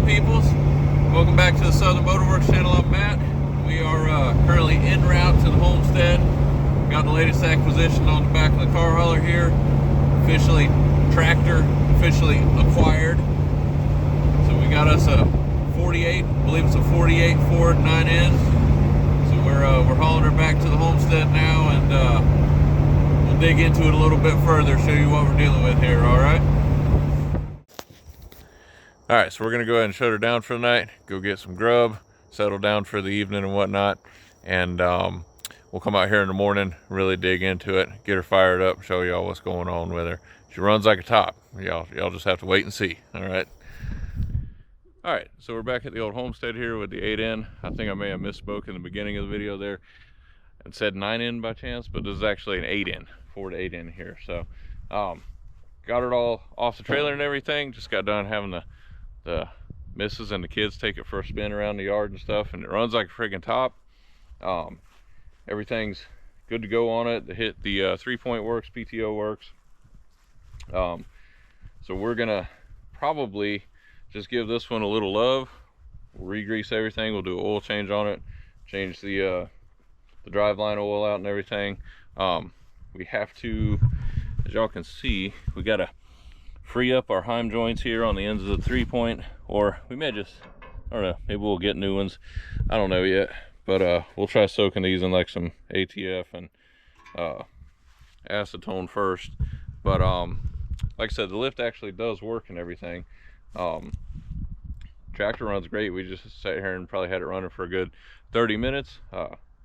peoples? Welcome back to the Southern Motorworks channel. I'm Matt. We are currently en route to the homestead. Got the latest acquisition on the back of the car hauler here. Tractor officially acquired. So we got us a 48, I believe it's a 48 Ford 9N. So we're hauling her back to the homestead now, and we'll dig into it a little bit further, show you what we're dealing with here. All right. All right, so we're gonna go ahead and shut her down for the night, go get some grub, settle down for the evening and whatnot, and we'll come out here in the morning, really dig into it, get her fired up, show y'all what's going on with her. She runs like a top. Y'all just have to wait and see. All right. All right, so we're back at the old homestead here with the 8N. I think I may have misspoke in the beginning of the video there and said 9N by chance, but this is actually an 8N, Ford 8N here. So got it all off the trailer and everything. Just got done having the missus and the kids take it for a spin around the yard and stuff, and it runs like a friggin' top. Everything's good to go on it. The 3-point works, PTO works. So we're gonna probably just give this one a little love. We'll re-grease everything. We'll do an oil change on it, change the driveline oil out and everything. We have to, as y'all can see, we gotta free up our heim joints here on the ends of the 3-point, or we may just, I don't know, maybe we'll get new ones. I don't know yet, but we'll try soaking these in like some ATF and acetone first. But like I said, the lift actually does work and everything. Tractor runs great. We just sat here and probably had it running for a good 30 minutes.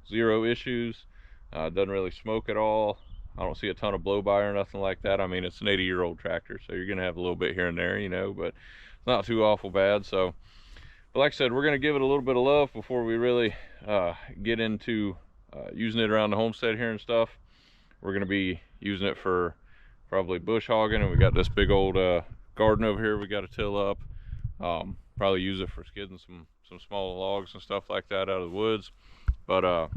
Zero issues. Doesn't really smoke at all. I don't see a ton of blow by or nothing like that. I mean, it's an 80-year-old tractor, so you're gonna have a little bit here and there, you know, but it's not too awful bad. So, but like I said, we're gonna give it a little bit of love before we really get into using it around the homestead here and stuff. We're gonna be using it for probably bush hogging, and we got this big old garden over here we got to till up. Probably use it for skidding some small logs and stuff like that out of the woods. But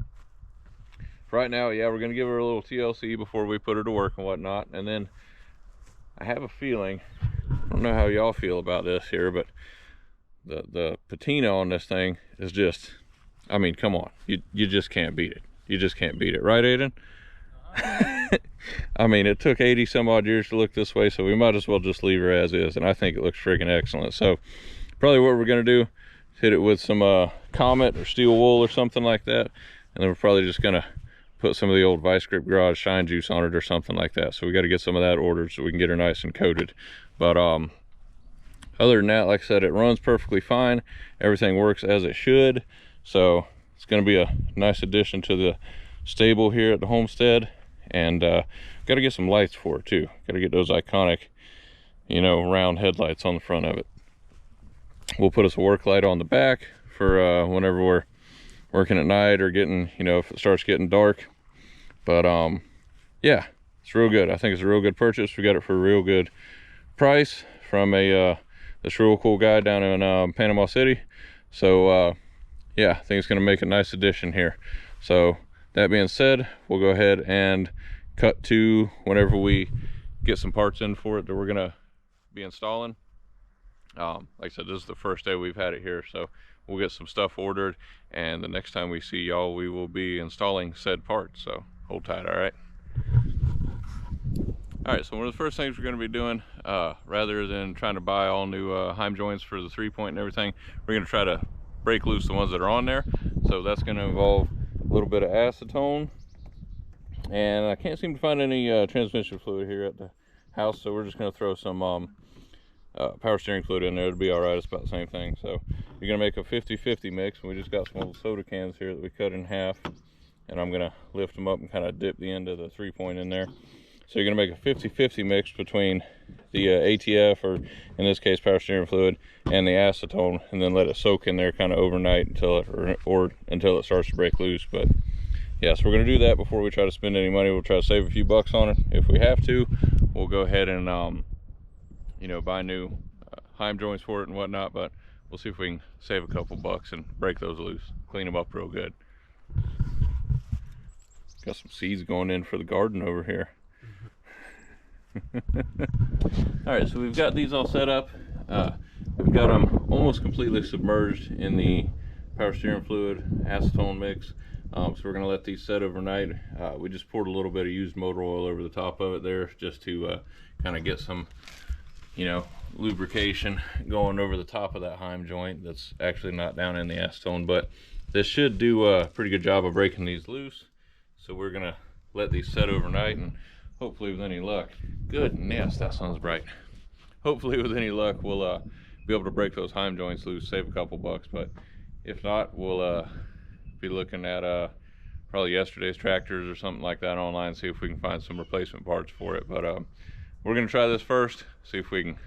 right now, yeah, we're gonna give her a little TLC before we put her to work and whatnot. And then I have a feeling, I don't know how y'all feel about this here, but the patina on this thing is just, I mean, come on, you just can't beat it. You just can't beat it, right, Aiden? I mean, it took 80 some odd years to look this way, so we might as well just leave her as is, and I think it looks freaking excellent. So probably what we're gonna do is hit it with some Comet or steel wool or something like that, and then we're probably just gonna put some of the old Vice Grip Garage shine juice on it or something like that. So we got to get some of that ordered so we can get her nice and coated. But other than that, like I said, it runs perfectly fine. Everything works as it should. So it's going to be a nice addition to the stable here at the homestead. And got to get some lights for it too. Got to get those iconic, you know, round headlights on the front of it. We'll put us a work light on the back for whenever we're working at night or getting, you know, if it starts getting dark. But yeah, it's real good. I think it's a real good purchase. We got it for a real good price from this real cool guy down in Panama City. So yeah, I think it's going to make a nice addition here. So that being said, we'll go ahead and cut to whenever we get some parts in for it that we're going to be installing. Like I said, this is the first day we've had it here, so we'll get some stuff ordered, and the next time we see y'all, we will be installing said parts. So hold tight. All right. All right, so one of the first things we're going to be doing, rather than trying to buy all new heim joints for the 3-point and everything, we're going to try to break loose the ones that are on there. So that's going to involve a little bit of acetone, and I can't seem to find any transmission fluid here at the house, so we're just going to throw some power steering fluid in there. It'll be all right. It's about the same thing. So you're gonna make a 50-50 mix, and we just got some old soda cans here that we cut in half, and I'm gonna lift them up and kind of dip the end of the 3-point in there. So you're gonna make a 50-50 mix between the ATF, or in this case power steering fluid, and the acetone, and then let it soak in there kind of overnight until it starts to break loose. But yeah, so we're gonna do that before we try to spend any money. We'll try to save a few bucks on it. If we have to, we'll go ahead and you know, buy new heim joints for it and whatnot, but we'll see if we can save a couple bucks and break those loose, clean them up real good. Got some seeds going in for the garden over here. All right, so we've got these all set up. We've got them almost completely submerged in the power steering fluid acetone mix. So we're going to let these set overnight. We just poured a little bit of used motor oil over the top of it there, just to kind of get some, you know, lubrication going over the top of that heim joint that's actually not down in the acetone. But this should do a pretty good job of breaking these loose. So we're going to let these set overnight, and hopefully with any luck, goodness, that sounds bright. Hopefully with any luck, we'll be able to break those heim joints loose, save a couple bucks. But if not, we'll be looking at probably yesterday's tractors or something like that online, see if we can find some replacement parts for it. But we're gonna try this first, see if we can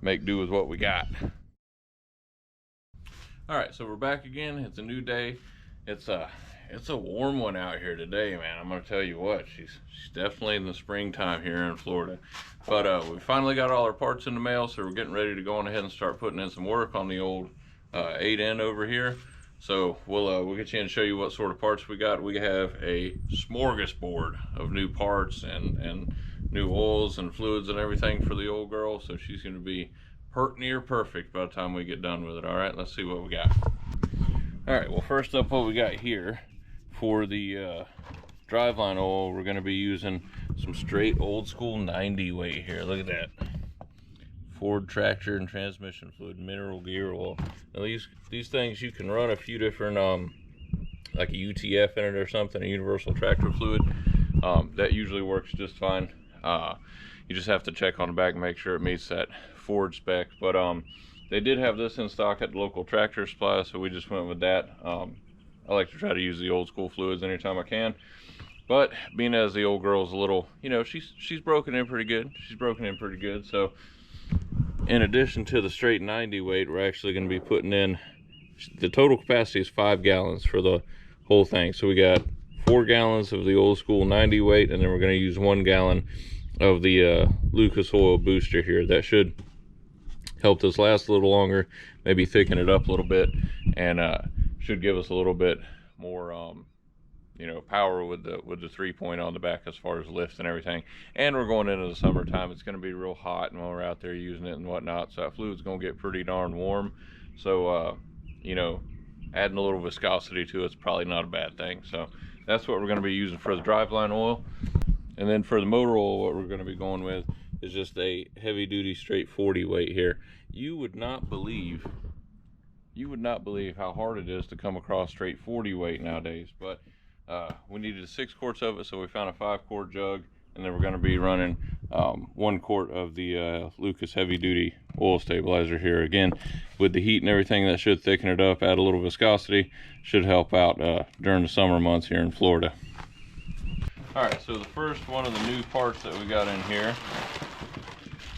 make do with what we got. All right, so we're back again. It's a new day. It's a warm one out here today, man. I'm gonna tell you what, she's definitely in the springtime here in Florida. But we finally got all our parts in the mail, so we're getting ready to go on ahead and start putting in some work on the old 8N over here. So we'll get you in and show you what sort of parts we got. We have a smorgasbord of new parts and new oils and fluids and everything for the old girl. So she's going to be near perfect by the time we get done with it. All right, let's see what we got. All right, well, first up, what we got here for the driveline oil, we're going to be using some straight old school 90 weight here. Look at that. Ford tractor and transmission fluid, mineral gear oil. Now these things, you can run a few different like a UTF in it or something, a universal tractor fluid. That usually works just fine. You just have to check on the back and make sure it meets that Ford spec. But they did have this in stock at the local Tractor Supply, so we just went with that. I like to try to use the old school fluids anytime I can. But being as the old girl's a little, you know, she's broken in pretty good. She's broken in pretty good. So in addition to the straight 90 weight, we're actually going to be putting in, the total capacity is 5 gallons for the whole thing. So we got 4 gallons of the old school 90 weight, and then we're going to use 1 gallon of the Lucas Oil booster here. That should help this last a little longer, maybe thicken it up a little bit, and should give us a little bit more you know, power with the 3-point on the back as far as lift and everything. And we're going into the summertime. It's going to be real hot, and when we're out there using it and whatnot, so that fluid's going to get pretty darn warm. So you know, adding a little viscosity to it's probably not a bad thing. So that's what we're going to be using for the driveline oil. And then for the motor oil, what we're going to be going with is just a heavy duty straight 40 weight here. You would not believe how hard it is to come across straight 40 weight nowadays. But we needed 6 quarts of it, so we found a 5-quart jug, and then we're going to be running 1 quart of the Lucas heavy duty oil stabilizer here. Again, with the heat and everything, that should thicken it up, add a little viscosity, should help out during the summer months here in Florida. All right, so the first one of the new parts that we got in here,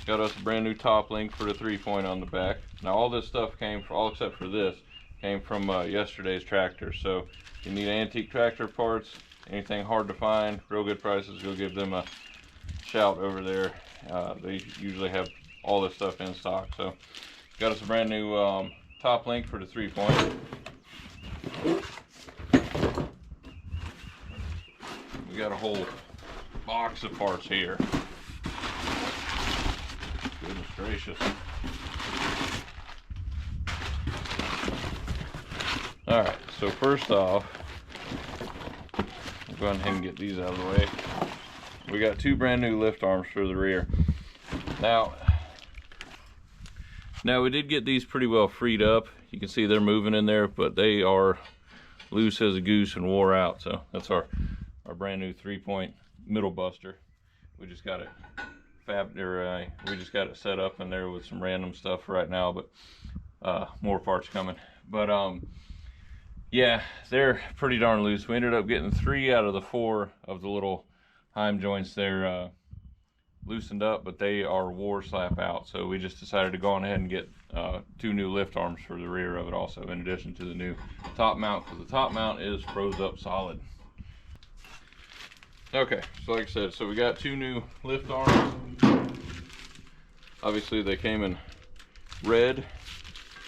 got us a brand new top link for the 3-point on the back. Now all this stuff came from, all except for this, came from yesterday's tractor. So you need antique tractor parts, anything hard to find, real good prices, go give them a shout over there. They usually have all this stuff in stock. So got us a brand new top link for the 3-point. We got a whole box of parts here. Goodness gracious. Alright, so first off, I'll go ahead and get these out of the way. We got 2 brand new lift arms for the rear. Now we did get these pretty well freed up. You can see they're moving in there, but they are loose as a goose and wore out. So that's our brand new 3-point middle buster. We just got it we just got it set up in there with some random stuff right now, but more parts coming. But yeah, they're pretty darn loose. We ended up getting 3 out of the 4 of the little heim joints there loosened up, but they are wore slap out. So we just decided to go on ahead and get 2 new lift arms for the rear of it also, in addition to the new top mount, because the top mount is froze up solid. Okay, so like I said, so we got 2 new lift arms. Obviously they came in red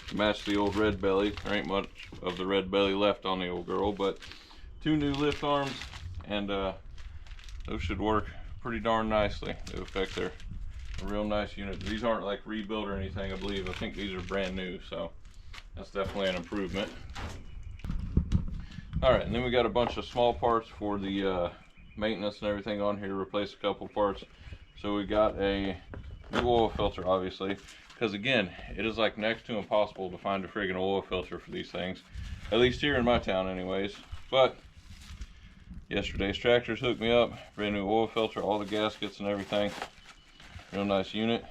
to match the old red belly. There ain't much of the red belly left on the old girl, but 2 new lift arms, and those should work pretty darn nicely. They affect their a real nice unit. These aren't like rebuilt or anything, I believe. I think these are brand new, so that's definitely an improvement. All right, and then we got a bunch of small parts for the maintenance and everything on here. Replace a couple parts. So we got a new oil filter, obviously, because again, it is like next to impossible to find a friggin' oil filter for these things, at least here in my town anyways. But yesterday's tractors hooked me up, brand new oil filter, all the gaskets and everything. Real nice unit.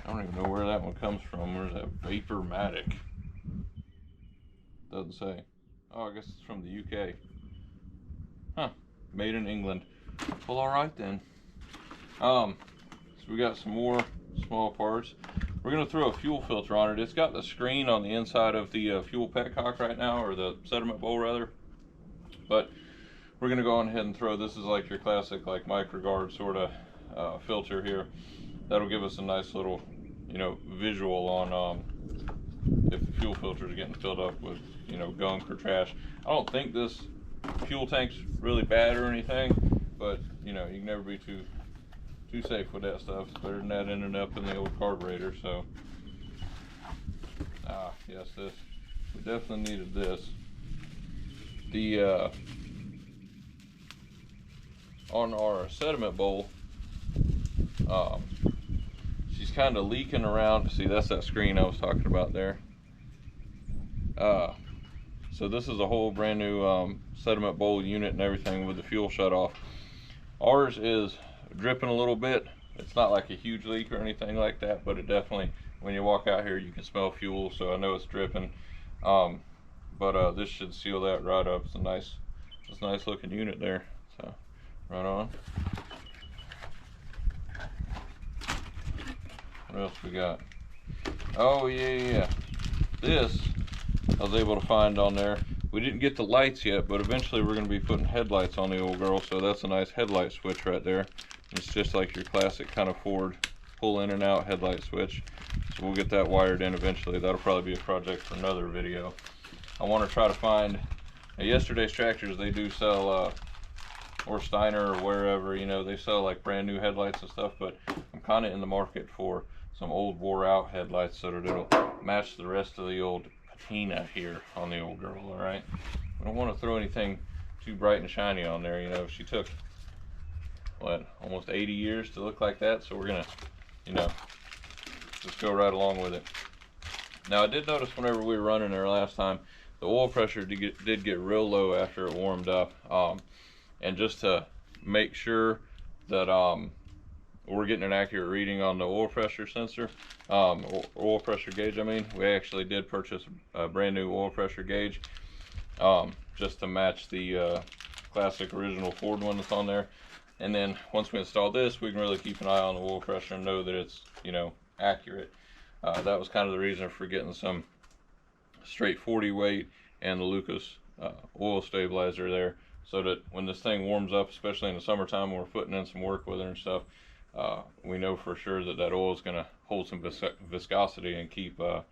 I don't even know where that one comes from. Where's that? Vapormatic? Doesn't say. Oh, I guess it's from the UK. Huh. Made in England. Well, alright then. So we got some more small parts. We're going to throw a fuel filter on it. It's got the screen on the inside of the fuel petcock right now, or the sediment bowl rather. But we're going to go on ahead and throw, this is like your classic like microguard sort of filter here. That'll give us a nice little, you know, visual on if the fuel filter is getting filled up with, you know, gunk or trash. I don't think this fuel tank's really bad or anything, but you know, you can never be too safe with that stuff. It's better than that ending up in the old carburetor. So yes, this, we definitely needed this. The on our sediment bowl, she's kind of leaking around. See, that's that screen I was talking about there. So this is a whole brand new sediment bowl unit and everything with the fuel shut off. Ours is dripping a little bit. It's not like a huge leak or anything like that, but it definitely, when you walk out here, you can smell fuel, so I know it's dripping. But this should seal that right up. It's a nice looking unit there. So right on. What else we got? Oh yeah. This I was able to find on there. We didn't get the lights yet, but eventually we're going to be putting headlights on the old girl, so that's a nice headlight switch right there. It's just like your classic kind of Ford pull in and out headlight switch. So we'll get that wired in eventually. That'll probably be a project for another video. I want to try to find, yesterday's tractors, they do sell, or Steiner or wherever, you know, they sell like brand new headlights and stuff, but I'm kind of in the market for some old wore out headlights so that it'll match the rest of the old patina here on the old girl. All right, I don't want to throw anything too bright and shiny on there. You know, she took what, almost 80 years to look like that, so we're gonna, you know, just go right along with it. Now I did notice whenever we were running there last time, the oil pressure did get real low after it warmed up, and just to make sure that we're getting an accurate reading on the oil pressure sensor, oil pressure gauge I mean, we actually did purchase a brand new oil pressure gauge, just to match the classic original Ford one that's on there. And then once we install this, we can really keep an eye on the oil pressure and know that it's, you know, accurate. That was kind of the reason for getting some straight 40 weight and the Lucas oil stabilizer there, so that when this thing warms up, especially in the summertime when we're putting in some work with it and stuff, we know for sure that that oil is going to hold some viscosity and keep the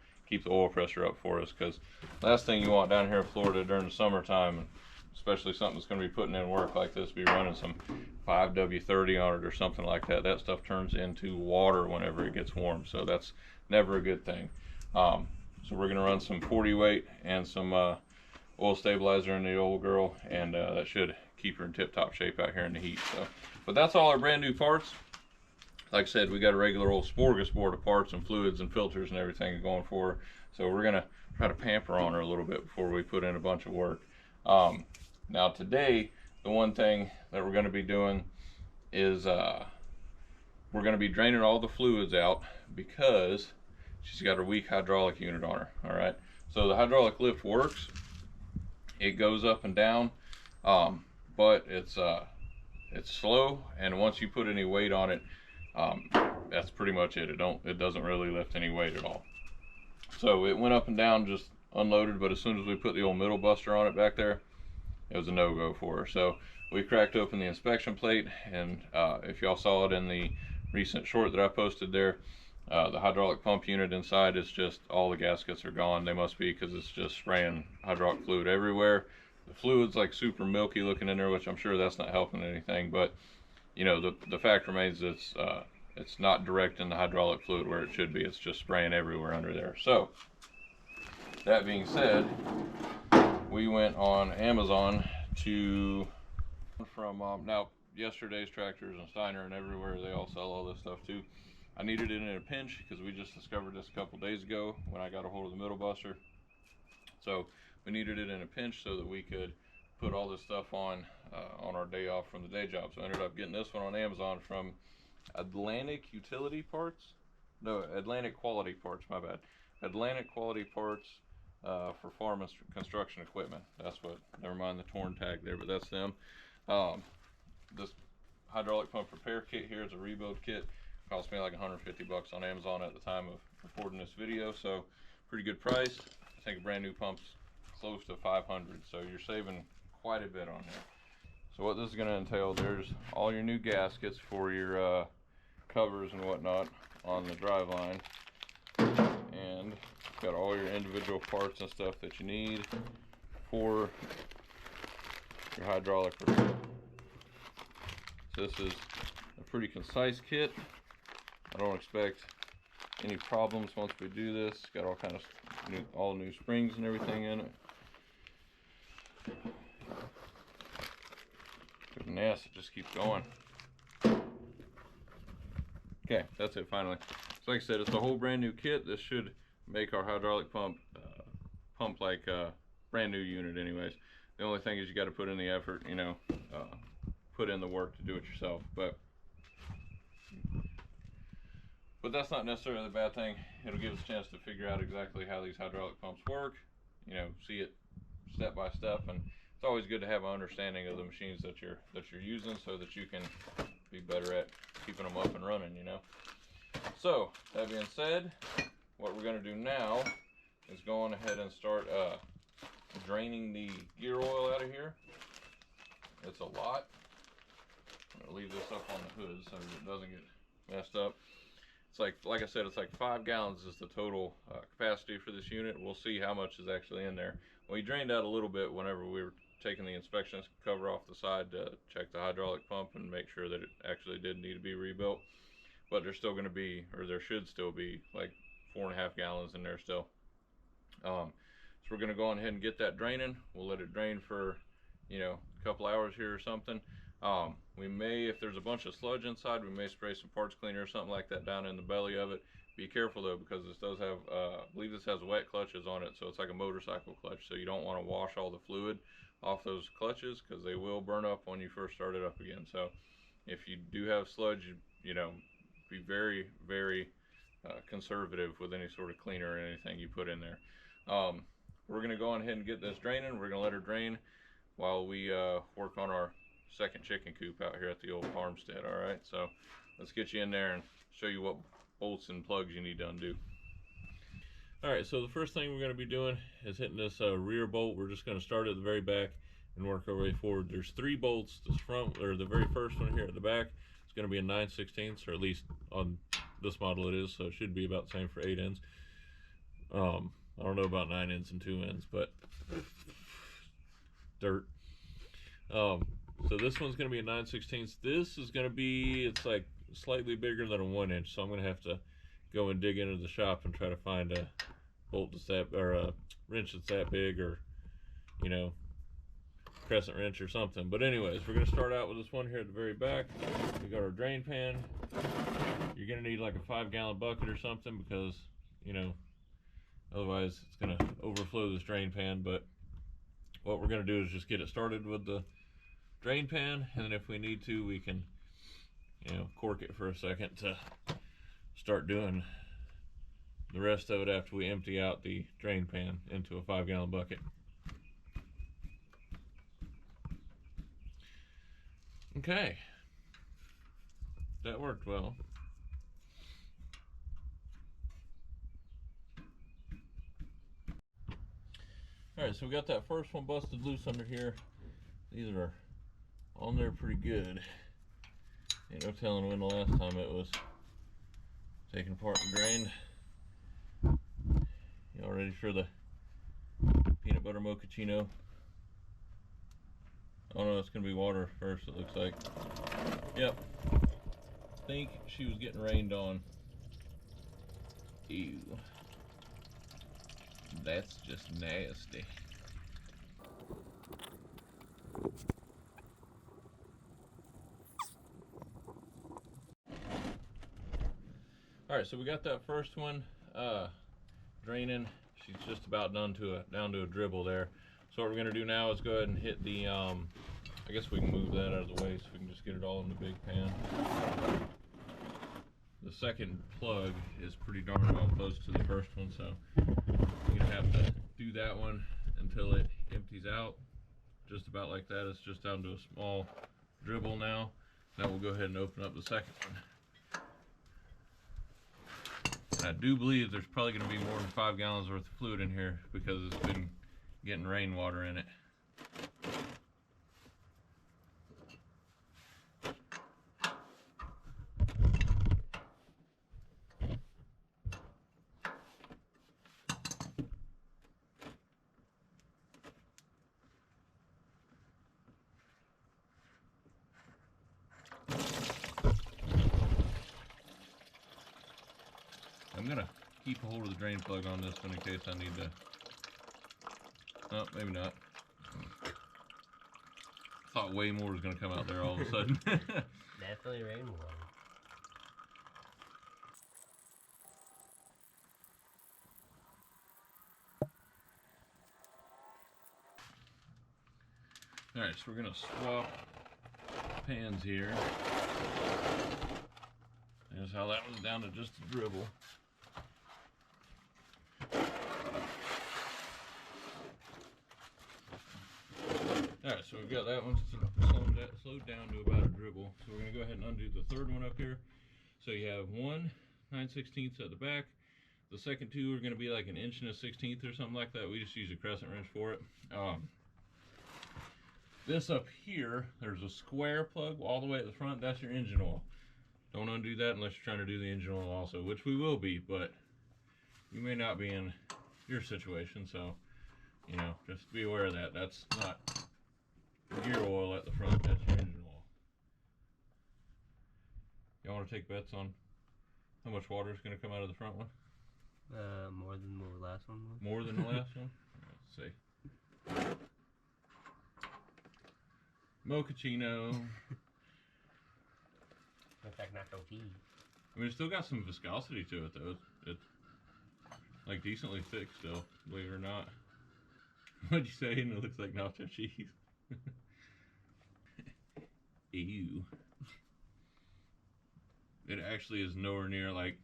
oil pressure up for us. Because last thing you want down here in Florida during the summertime, especially something that's going to be putting in work like this, be running some 5W30 on it or something like that. That stuff turns into water whenever it gets warm, so that's never a good thing. So we're going to run some 40 weight and some oil stabilizer in the old girl, and that should keep her in tip-top shape out here in the heat. So, but that's all our brand new parts. Like I said, we got a regular old smorgasbord of parts and fluids and filters and everything going for her. So we're gonna try to pamper on her a little bit before we put in a bunch of work. Now today, the one thing that we're gonna be doing is we're gonna be draining all the fluids out because she's got a weak hydraulic unit on her. All right. So the hydraulic lift works. It goes up and down, but it's slow, and once you put any weight on it, that's pretty much it. It doesn't really lift any weight at all. So it went up and down, just unloaded, but as soon as we put the old middle buster on it back there, it was a no-go for her. So we cracked open the inspection plate, and if y'all saw it in the recent short that I posted there, the hydraulic pump unit inside is just, all the gaskets are gone. They must be, because it's just spraying hydraulic fluid everywhere. the fluid's like super milky looking in there, which I'm sure that's not helping anything. But you know, the fact remains it's not directing the hydraulic fluid where it should be. It's just spraying everywhere under there. So that being said, we went on Amazon to now yesterday's Tractors and Steiner and everywhere, they all sell all this stuff too. I needed it in a pinch because we just discovered this a couple days ago when I got a hold of the middle buster. So we needed it in a pinch so that we could put all this stuff on our day off from the day job. So I ended up getting this one on Amazon from Atlantic Utility Parts. No, Atlantic Quality Parts, my bad. Atlantic Quality Parts for farm and construction equipment. That's what, never mind the torn tag there, but that's them. This hydraulic pump repair kit here is a rebuild kit. Cost me like 150 bucks on Amazon at the time of recording this video, so pretty good price. I think a brand new pump's close to 500, so you're saving quite a bit on here. So what this is going to entail, there's all your new gaskets for your covers and whatnot on the drive line, and got all your individual parts and stuff that you need for your hydraulic repair. So this is a pretty concise kit. I don't expect any problems once we do this. It's got all kind of all new springs and everything in it. Goodness, it just keeps going. Okay, that's it finally. So like I said, it's a whole brand new kit. This should make our hydraulic pump pump like a brand new unit anyways. The only thing is you got to put in the effort, you know, put in the work to do it yourself. But that's not necessarily the bad thing. It'll give us a chance to figure out exactly how these hydraulic pumps work, you know, see it step by step, and it's always good to have an understanding of the machines that you're using so that you can be better at keeping them up and running, you know. So that being said, what we're going to do now is go on ahead and start draining the gear oil out of here. It's a lot. I'm going to leave this up on the hood so it doesn't get messed up. It's like I said, it's like 5 gallons is the total capacity for this unit. We'll see how much is actually in there. We drained out a little bit whenever we were taking the inspection cover off the side to check the hydraulic pump and make sure that it actually did need to be rebuilt. But there's still going to be, or there should still be, like 4.5 gallons in there still. So we're going to go on ahead and get that draining. We'll let it drain for, you know, a couple hours here or something. We may, if there's a bunch of sludge inside, we may spray some parts cleaner or something like that down in the belly of it. Be careful though, because this does have, I believe this has wet clutches on it, so it's like a motorcycle clutch. So you don't want to wash all the fluid off those clutches because they will burn up when you first start it up again. So if you do have sludge, you know, be very, very conservative with any sort of cleaner or anything you put in there. We're going to go on ahead and get this draining. We're going to let her drain while we work on our second chicken coop out here at the old farmstead. All right, so let's get you in there and show you what bolts and plugs you need to undo. All right, so the first thing we're going to be doing is hitting this rear bolt. We're just going to start at the very back and work our way forward. There's 3 bolts. This front, or the very first one here at the back, is going to be a 9/16, or at least on this model it is, so it should be about the same for 8 ends. I don't know about 9 ends and 2 ends, but dirt. So this one's going to be a 9/16. This is going to be, it's like slightly bigger than a 1 inch, so I'm going to have to go and dig into the shop and try to find a bolt that's that, or a wrench that's that big, or, you know, crescent wrench or something. But anyways, we're going to start out with this one here at the very back. We got our drain pan. You're going to need like a 5-gallon bucket or something, because, you know, otherwise it's going to overflow this drain pan. But what we're going to do is just get it started with the drain pan, and then if we need to, we can, you know, cork it for a second to start doing the rest of it after we empty out the drain pan into a 5-gallon bucket. Okay, that worked well. Alright, so we got that first one busted loose under here. These are on there pretty good. Ain't no telling when the last time it was taken apart and drained. Y'all ready for the peanut butter mochaccino? Oh no, it's gonna be water first, it looks like. Yep. I think she was getting rained on. Ew. That's just nasty. All right, so we got that first one draining. She's just about down to a dribble there. So what we're gonna do now is go ahead and hit the I guess we can move that out of the way so we can just get it all in the big pan. The second plug is pretty darn well close to the first one, so we're gonna have to do that one until it empties out. Just about like that. It's just down to a small dribble now. Now we'll go ahead and open up the second one. And I do believe there's probably going to be more than 5 gallons worth of fluid in here because it's been getting rainwater in it. I'm gonna keep a hold of the drain plug on this one in case I need to. Oh, maybe not. I thought way more was gonna come out there all of a sudden. Definitely rainwater. Alright, so we're gonna swap pans here. There's how that one's down to just a dribble. Alright, so we've got that one slowed down to about a dribble. So we're going to go ahead and undo the third one up here. So you have 1 9/16 at the back. The second two are going to be like 1 1/16 or something like that. We just use a crescent wrench for it. This up here, there's a square plug all the way at the front. That's your engine oil. Don't undo that unless you're trying to do the engine oil also, which we will be, but you may not be in your situation. So, you know, just be aware of that. That's not gear oil at the front, that's your engine oil. Y'all want to take bets on how much water is going to come out of the front one? More than the last one was. More than the last one? Let's see. Mochaccino. Looks like nacho cheese. I mean, it's still got some viscosity to it, though. It's like decently thick still, believe it or not. What'd you say? And it looks like nacho cheese. Ew. It actually is nowhere near like,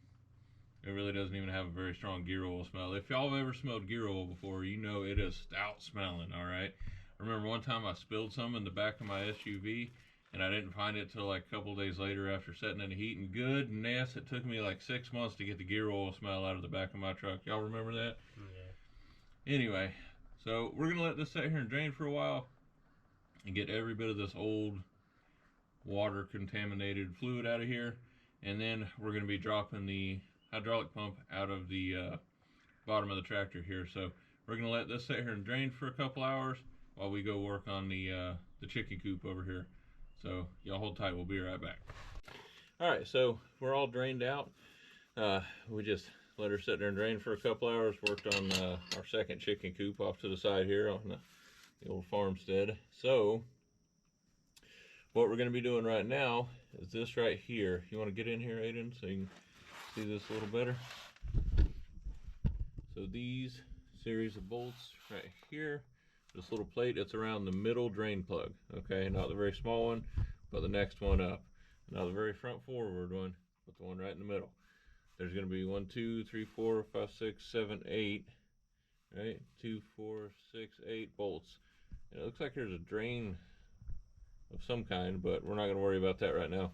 it really doesn't even have a very strong gear oil smell. If y'all have ever smelled gear oil before, you know it is stout smelling, alright? I remember one time I spilled some in the back of my SUV and I didn't find it till like a couple days later after setting in the heat, and goodness, it took me like 6 months to get the gear oil smell out of the back of my truck. Y'all remember that? Yeah. Anyway, so we're gonna let this sit here and drain for a while and get every bit of this old water contaminated fluid out of here, and then we're going to be dropping the hydraulic pump out of the bottom of the tractor here. So we're going to let this sit here and drain for a couple hours while we go work on the chicken coop over here. So y'all hold tight, we'll be right back. All right, so we're all drained out. We just let her sit there and drain for a couple hours, worked on our second chicken coop off to the side here on the old farmstead. So what we're going to be doing right now is this right here. You want to get in here, Aiden, so you can see this a little better? So these series of bolts right here, this little plate, it's around the middle drain plug, okay? Not the very small one, but the next one up. Not the very front forward one, but the one right in the middle. There's going to be 1, 2, 3, 4, 5, 6, 7, 8, right? 2, 4, 6, 8 bolts. And it looks like there's a drain of some kind, but we're not going to worry about that right now.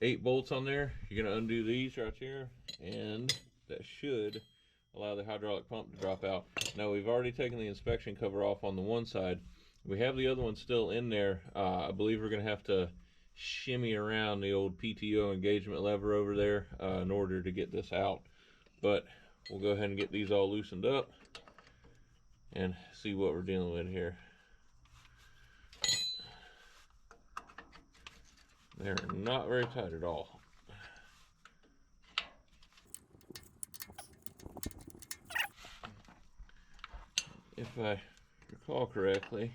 8 bolts on there. You're going to undo these right here, and that should allow the hydraulic pump to drop out. Now, we've already taken the inspection cover off on the one side. We have the other one still in there. I believe we're going to have to shimmy around the old PTO engagement lever over there in order to get this out. But we'll go ahead and get these all loosened up and see what we're dealing with here. They're not very tight at all. If I recall correctly,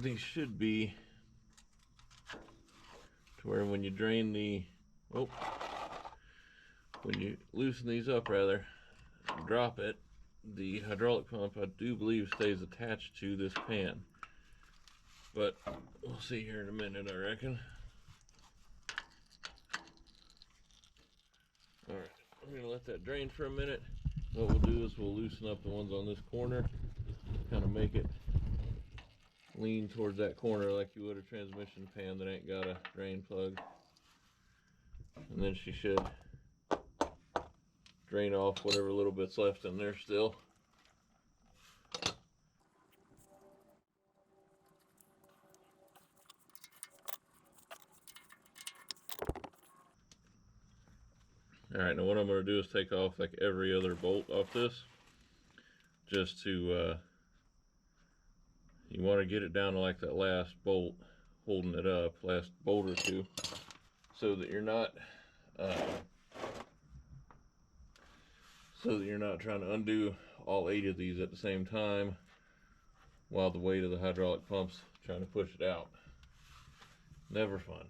these should be to where when you drain the, when you loosen these up rather, drop it, the hydraulic pump, I do believe, stays attached to this pan. But we'll see here in a minute, I reckon. Alright, I'm going to let that drain for a minute. What we'll do is we'll loosen up the ones on this corner, kind of make it lean towards that corner like you would a transmission pan that ain't got a drain plug. And then she should drain off whatever little bit's left in there still. Alright, now what I'm going to do is take off like every other bolt off this, just to, you want to get it down to like that last bolt holding it up, last bolt or two, so that you're not, trying to undo all 8 of these at the same time while the weight of the hydraulic pump's trying to push it out. Never fun.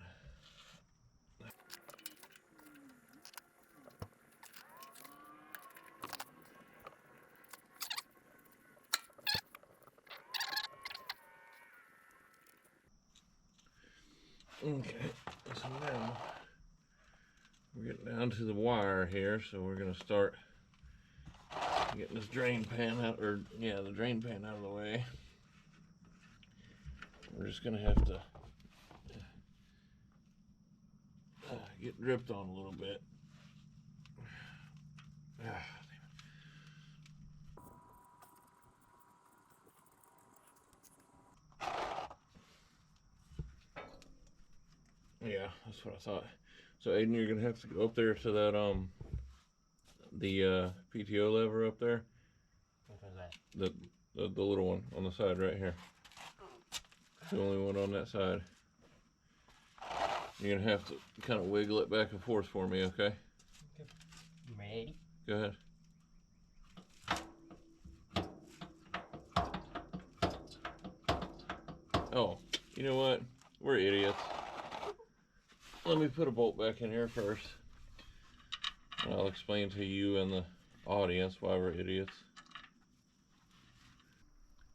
Okay, so now we're getting down to the wire here, so we're going to start getting this drain pan out, the drain pan out of the way. We're just going to have to get dripped on a little bit. Yeah, that's what I thought. So Aiden, you're gonna have to go up there to that the PTO lever up there. What was that? The little one on the side right here. The only one on that side. You're gonna have to kind of wiggle it back and forth for me, okay? Okay. Ready? Go ahead. Oh, you know what? We're idiots. Let me put a bolt back in here first. And I'll explain to you and the audience why we're idiots.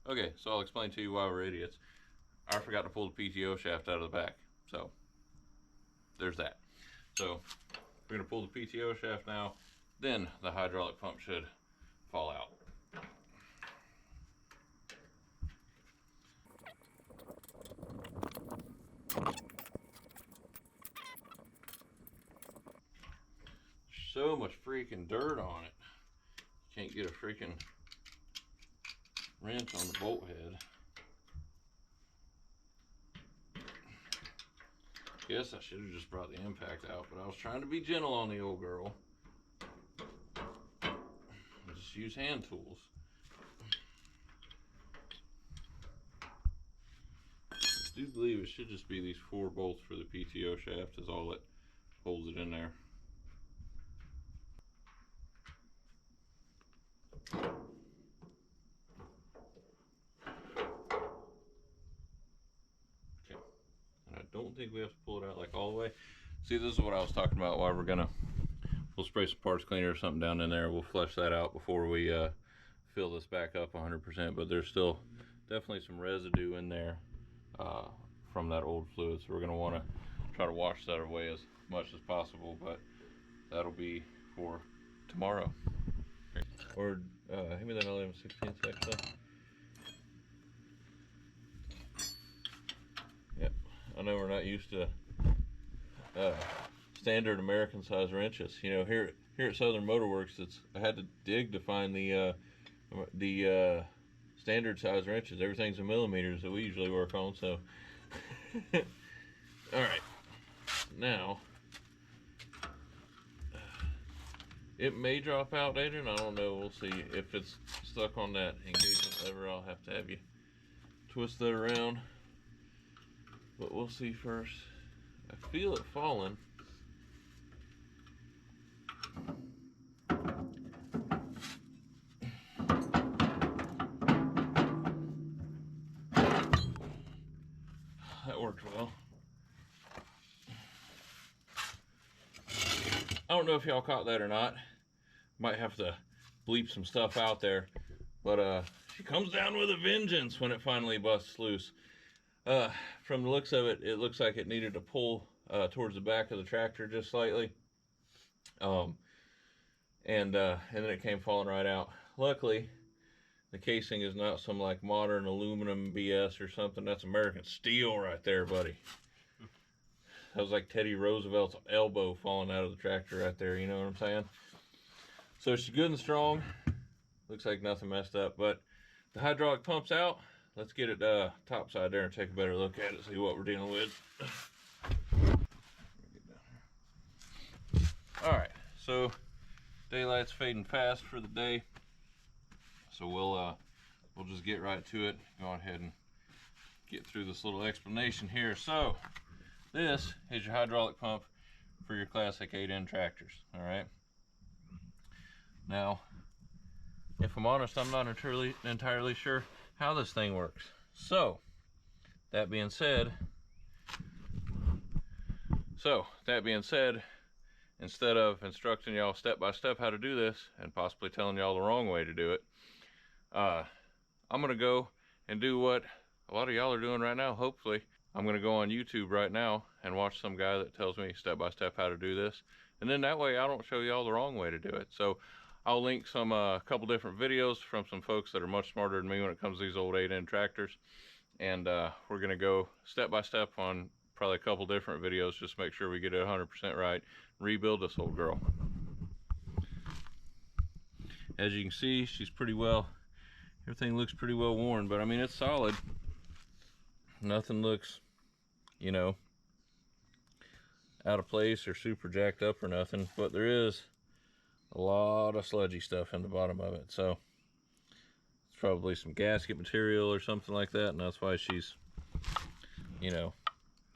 Okay, so I'll explain to you why we're idiots. I forgot to pull the PTO shaft out of the back. So, there's that. So, we're going to pull the PTO shaft now. Then the hydraulic pump should fall out. So much freaking dirt on it. Can't get a freaking wrench on the bolt head. Guess I should have just brought the impact out, but I was trying to be gentle on the old girl. Just use hand tools. I do believe it should just be these 4 bolts for the PTO shaft is all that holds it in there. I don't think we have to pull it out like all the way. See, this is what I was talking about. Why we'll spray some parts cleaner or something down in there. We'll flush that out before we fill this back up 100%. But there's still definitely some residue in there from that old fluid. So we're going to want to try to wash that away as much as possible. But that'll be for tomorrow. Or hand me that 11/16 section. Yep. I know we're not used to standard American size wrenches. You know, here at Southern Motor Works, I had to dig to find the standard size wrenches. Everything's in millimeters that we usually work on. So, all right, now it may drop out, Adrian. I don't know. We'll see. If it's stuck on that engagement lever, I'll have to have you twist that around. but we'll see first. I feel it falling. That worked well. I don't know if y'all caught that or not. Might have to bleep some stuff out there, but she comes down with a vengeance when it finally busts loose. From the looks of it, it looks like it needed to pull towards the back of the tractor just slightly, and then it came falling right out. Luckily, the casing is not some like modern aluminum BS or something. That's American steel right there, buddy. That was like Teddy Roosevelt's elbow falling out of the tractor right there, you know what I'm saying? So she's good and strong. Looks like nothing messed up, but the hydraulic pump's out. Let's get it topside there and take a better look at it, see what we're dealing with. Alright, so daylight's fading fast for the day. So we'll just get right to it. Go ahead and get through this little explanation here. So this is your hydraulic pump for your classic 8N tractors. Alright. Now, if I'm honest, I'm not entirely sure how this thing works. So, that being said, instead of instructing y'all step by step how to do this and possibly telling y'all the wrong way to do it, I'm gonna go and do what a lot of y'all are doing right now. Hopefully, I'm gonna go on YouTube right now and watch some guy that tells me step by step how to do this, and then that way I don't show y'all the wrong way to do it. So I'll link some couple different videos from some folks that are much smarter than me when it comes to these old 8N tractors, and we're gonna go step by step on probably a couple different videos, just make sure we get it 100% right, rebuild this old girl. As you can see, she's pretty well, everything looks pretty well worn, but I mean, it's solid. Nothing looks, you know, out of place or super jacked up or nothing, but there is a lot of sludgy stuff in the bottom of it. So it's probably some gasket material or something like that, and that's why she's, you know,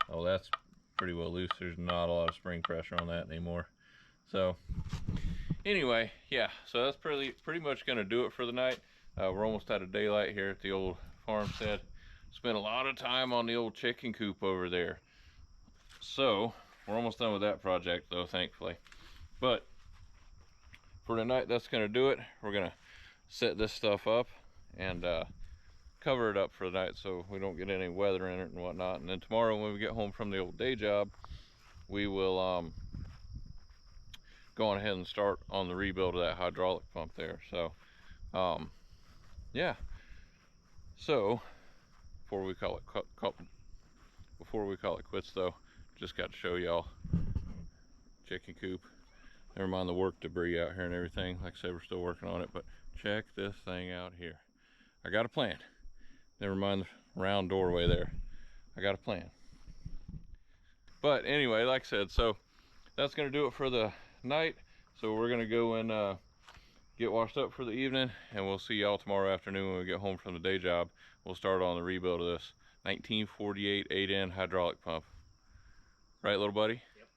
oh, that's pretty well loose. There's not a lot of spring pressure on that anymore. So anyway, yeah, so that's pretty much gonna do it for the night. We're almost out of daylight here at the old farmstead. Spent a lot of time on the old chicken coop over there. So we're almost done with that project though, thankfully. But for tonight, that's gonna do it. We're gonna set this stuff up and cover it up for the night so we don't get any weather in it and whatnot. And then tomorrow when we get home from the old day job, we will go on ahead and start on the rebuild of that hydraulic pump there. So yeah, so before we call it quits though, just got to show y'all chicken coop. Never mind the work debris out here and everything. Like I said, we're still working on it, but check this thing out here. I got a plan. Never mind the round doorway there. I got a plan. But anyway, like I said, so that's gonna do it for the night. So we're gonna go and get washed up for the evening, and we'll see y'all tomorrow afternoon when we get home from the day job. We'll start on the rebuild of this 1948 8N hydraulic pump. Right, little buddy? Yep.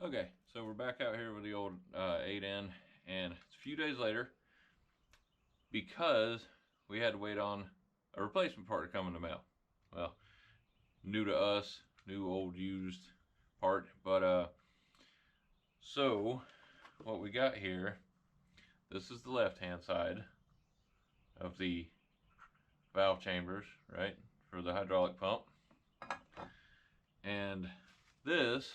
Okay, so we're back out here with the old 8N, and it's a few days later because we had to wait on a replacement part to come in the mail. Well, new to us, new old used part, but so what we got here, this is the left hand side of the valve chambers, right, for the hydraulic pump, and this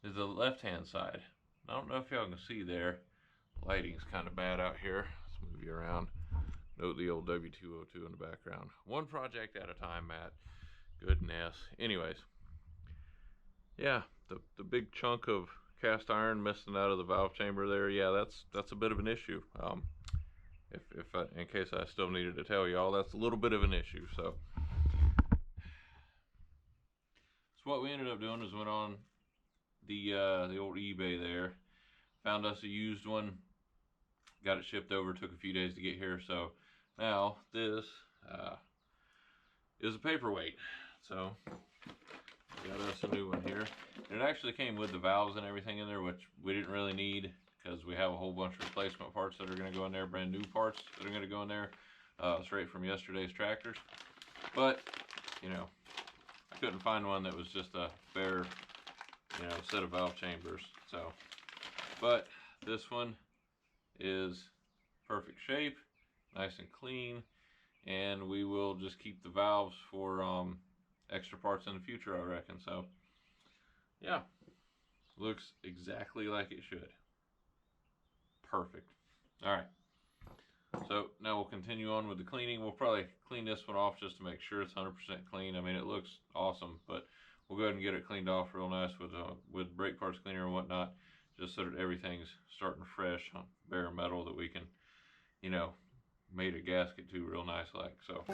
is the left hand side. I don't know if y'all can see there, lighting's kind of bad out here. Let's move you around. Note the old W202 in the background. One project at a time, Matt. Goodness. Anyways, yeah, the big chunk of cast iron missing out of the valve chamber there, yeah, that's a bit of an issue. in case I still needed to tell y'all, that's a little bit of an issue. So what we ended up doing is went on the old eBay there, found us a used one, got it shipped over. Took a few days to get here. So now this is a paperweight. So got us a new one here. And it actually came with the valves and everything in there, which we didn't really need because we have a whole bunch of replacement parts that are going to go in there, brand new parts that are going to go in there, straight from yesterday's tractors. But, you know, I couldn't find one that was just a bare, you know, set of valve chambers. So, but this one is perfect shape, nice and clean, and we will just keep the valves for extra parts in the future, I reckon. So yeah, looks exactly like it should. Perfect. All right, so now we'll continue on with the cleaning. We'll probably clean this one off just to make sure it's 100% clean. I mean, it looks awesome, but we'll go ahead and get it cleaned off real nice with brake parts cleaner and whatnot, just so that everything's starting fresh on bare metal that we can, you know, made a gasket to real nice like. So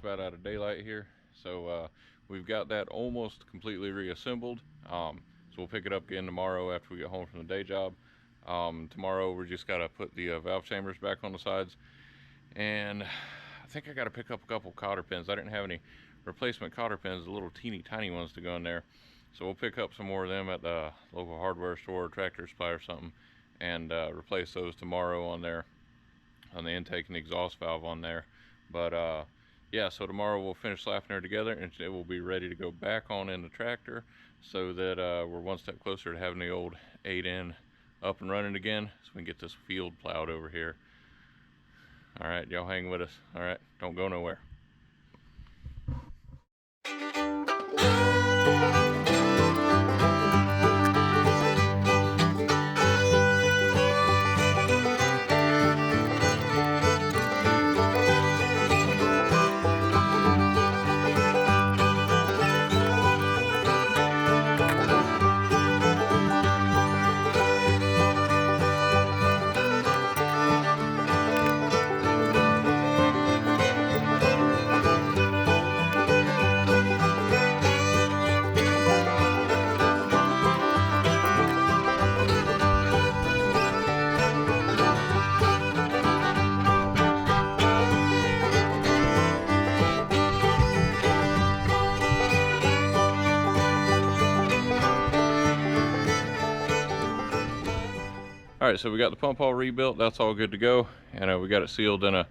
about out of daylight here. So we've got that almost completely reassembled. So we'll pick it up again tomorrow after we get home from the day job. Tomorrow we just got to put the valve chambers back on the sides, and I think I got to pick up a couple cotter pins. I didn't have any replacement cotter pins, the little teeny tiny ones to go in there. So we'll pick up some more of them at the local hardware store, Tractor Supply or something, and replace those tomorrow on there, on the intake and the exhaust valve on there. But yeah, so tomorrow we'll finish slapping her together and it will be ready to go back on in the tractor, so that we're one step closer to having the old 8N up and running again, so we can get this field plowed over here. All right, y'all hang with us. All right, don't go nowhere. All right, so we got the pump all rebuilt. That's all good to go, and we got it sealed in a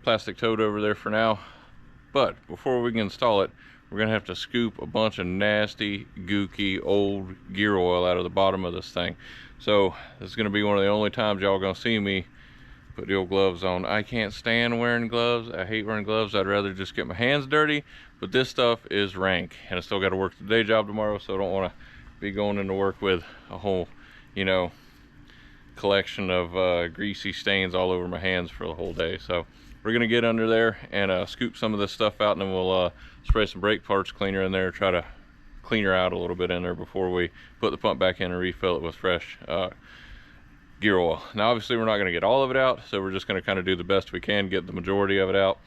plastic tote over there for now. But before we can install it, we're gonna have to scoop a bunch of nasty, gooky, old gear oil out of the bottom of this thing. So this is gonna be one of the only times y'all gonna see me put the old gloves on. I can't stand wearing gloves. I hate wearing gloves. I'd rather just get my hands dirty, but this stuff is rank, and I still got to work the day job tomorrow, so I don't want to be going into work with a whole, you know, collection of greasy stains all over my hands for the whole day. So we're gonna get under there and scoop some of this stuff out, and then we'll spray some brake parts cleaner in there, try to clean her out a little bit in there before we put the pump back in and refill it with fresh gear oil. Now obviously we're not going to get all of it out, so we're just going to kind of do the best we can, get the majority of it out,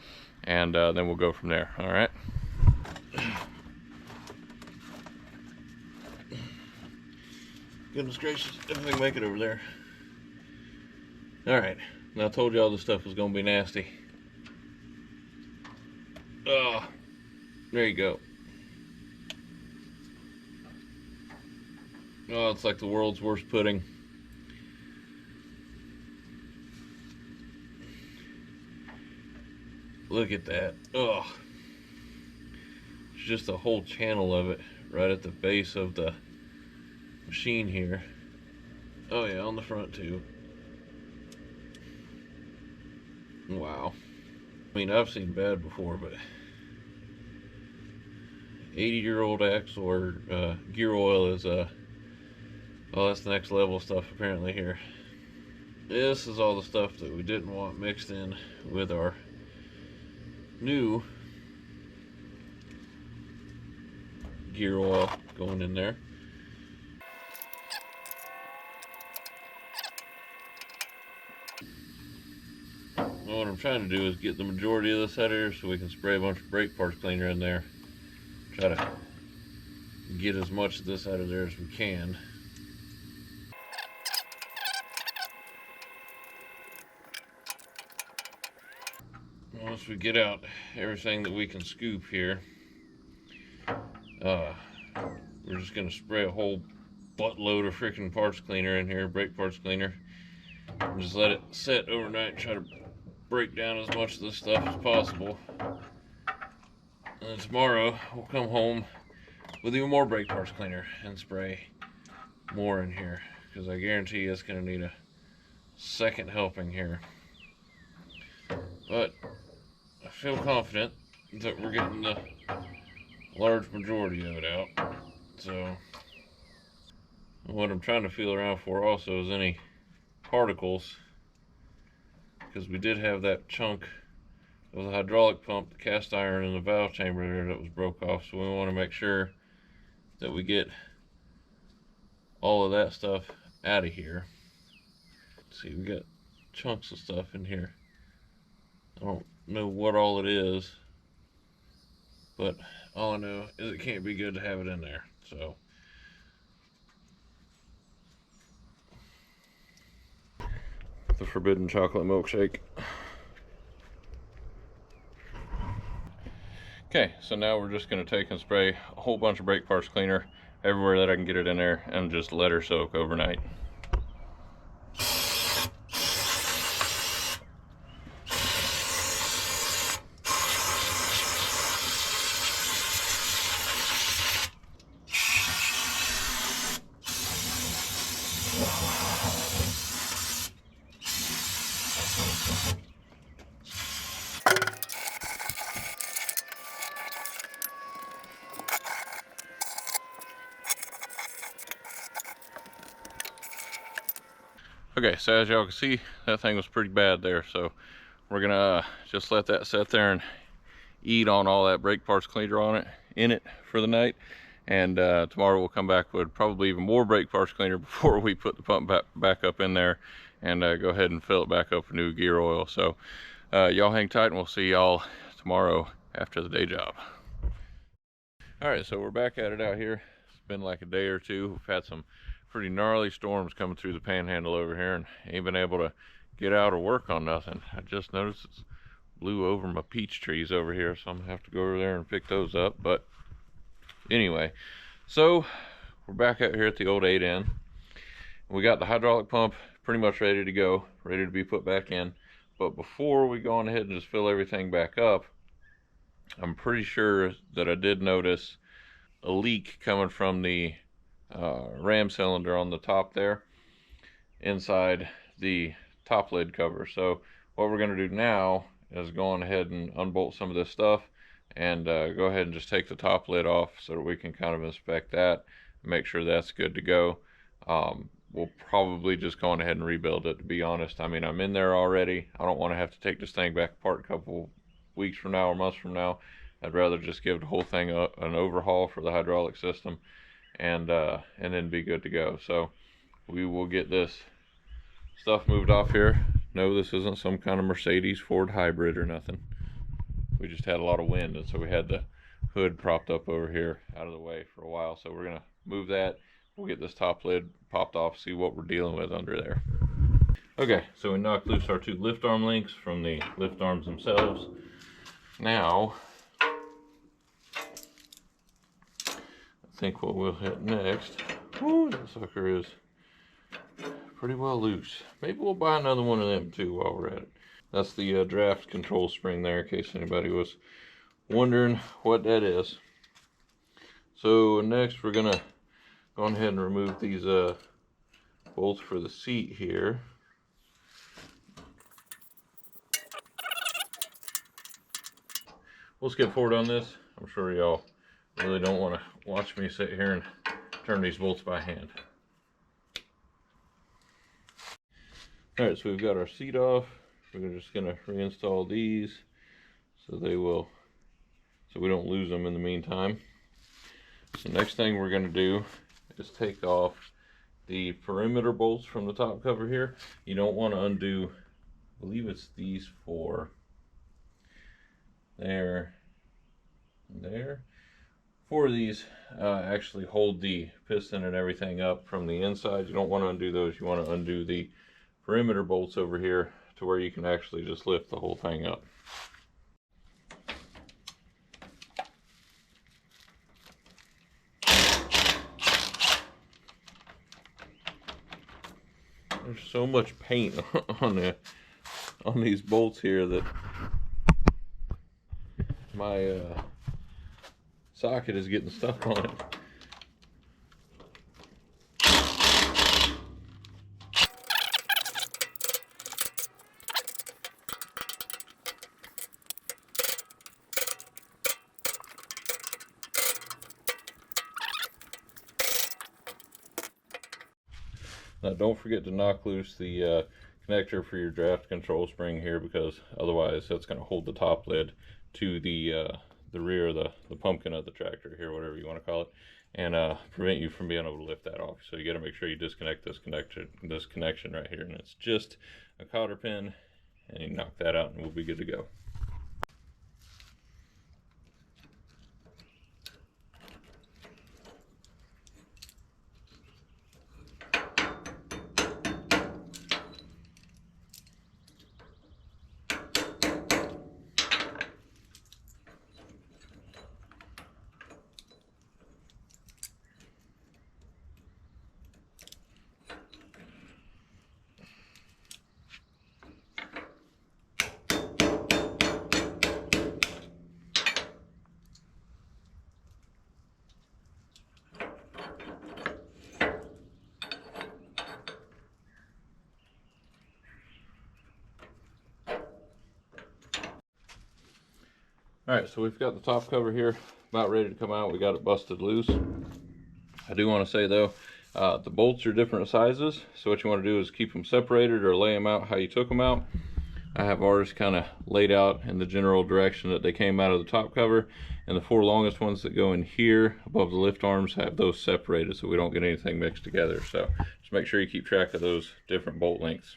and then we'll go from there. All right. Goodness gracious, if I can make it over there. All right, now I told you all this stuff was going to be nasty. Oh, there you go. Oh, it's like the world's worst pudding. Look at that. Oh, it's just a whole channel of it right at the base of the machine here. Oh yeah, on the front too. Wow. I mean, I've seen bad before, but 80-year-old axle or gear oil is well, that's the next level stuff apparently here. This is all the stuff that we didn't want mixed in with our new gear oil going in there. Well, what I'm trying to do is get the majority of this out of here so we can spray a bunch of brake parts cleaner in there. Try to get as much of this out of there as we can. Once we get out everything that we can scoop here, we're just going to spray a whole buttload of freaking parts cleaner in here, brake parts cleaner, and just let it set overnight and try to break down as much of this stuff as possible. And then tomorrow we'll come home with even more brake parts cleaner and spray more in here, because I guarantee you it's going to need a second helping here. But I feel confident that we're getting the large majority of it out. So what I'm trying to feel around for also is any particles, because we did have that chunk of the hydraulic pump, the cast iron in the valve chamber there that was broke off, so we want to make sure that we get all of that stuff out of here. Let's see, we got chunks of stuff in here. I don't know what all it is, but all I know is it can't be good to have it in there. So the forbidden chocolate milkshake. Okay, so now we're just going to take and spray a whole bunch of brake parts cleaner everywhere that I can get it in there, and just let her soak overnight. Okay, so as y'all can see, that thing was pretty bad there, so we're gonna just let that sit there and eat on all that brake parts cleaner on it in it for the night, and tomorrow we'll come back with probably even more brake parts cleaner before we put the pump back up in there and go ahead and fill it back up with new gear oil. So y'all hang tight, and we'll see y'all tomorrow after the day job. All right, so we're back at it out here. It's been like a day or two. We've had some pretty gnarly storms coming through the panhandle over here, and ain't been able to get out or work on nothing. I just noticed it's blew over my peach trees over here, so I'm gonna have to go over there and pick those up. But anyway, so we're back out here at the old 8N. We got the hydraulic pump pretty much ready to go, ready to be put back in. But before we go on ahead and just fill everything back up, I'm pretty sure that I did notice a leak coming from the ram cylinder on the top there, inside the top lid cover. So what we're going to do now is go on ahead and unbolt some of this stuff and go ahead and just take the top lid off so that we can kind of inspect that and make sure that's good to go. We'll probably just go on ahead and rebuild it, to be honest. I mean, I'm in there already. I don't want to have to take this thing back apart a couple weeks from now or months from now. I'd rather just give the whole thing an overhaul for the hydraulic system and then be good to go. So we will get this stuff moved off here. No, this isn't some kind of Mercedes Ford hybrid or nothing. We just had a lot of wind, and so we had the hood propped up over here out of the way for a while. So we're gonna move that. We'll get this top lid popped off, see what we're dealing with under there. Okay, so we knocked loose our two lift arm links from the lift arms themselves. Now, I think what we'll hit next, that sucker is pretty well loose. Maybe we'll buy another one of them too while we're at it. That's the draft control spring there, in case anybody was wondering what that is. So next we're gonna go ahead and remove these bolts for the seat here. We'll skip forward on this. I'm sure y'all really don't want to watch me sit here and turn these bolts by hand. Alright, so we've got our seat off. We're just going to reinstall these so we don't lose them in the meantime. So next thing we're going to do is take off the perimeter bolts from the top cover here. You don't want to undo, I believe it's these four. There and there. Four of these actually hold the piston and everything up from the inside. You don't want to undo those. You want to undo the perimeter bolts over here to where you can actually just lift the whole thing up. There's so much paint on these bolts here that my socket is getting stuck on it. Now don't forget to knock loose the connector for your draft control spring here, because otherwise that's going to hold the top lid to the rear of the pumpkin of the tractor here, whatever you want to call it, and prevent you from being able to lift that off. So you got to make sure you disconnect this connection right here, and it's just a cotter pin, and you knock that out and we'll be good to go. Alright, so we've got the top cover here about ready to come out. We got it busted loose. I do want to say though, the bolts are different sizes, so what you want to do is keep them separated or lay them out how you took them out. I have ours kind of laid out in the general direction that they came out of the top cover, and the four longest ones that go in here above the lift arms have those separated so we don't get anything mixed together. So just make sure you keep track of those different bolt lengths.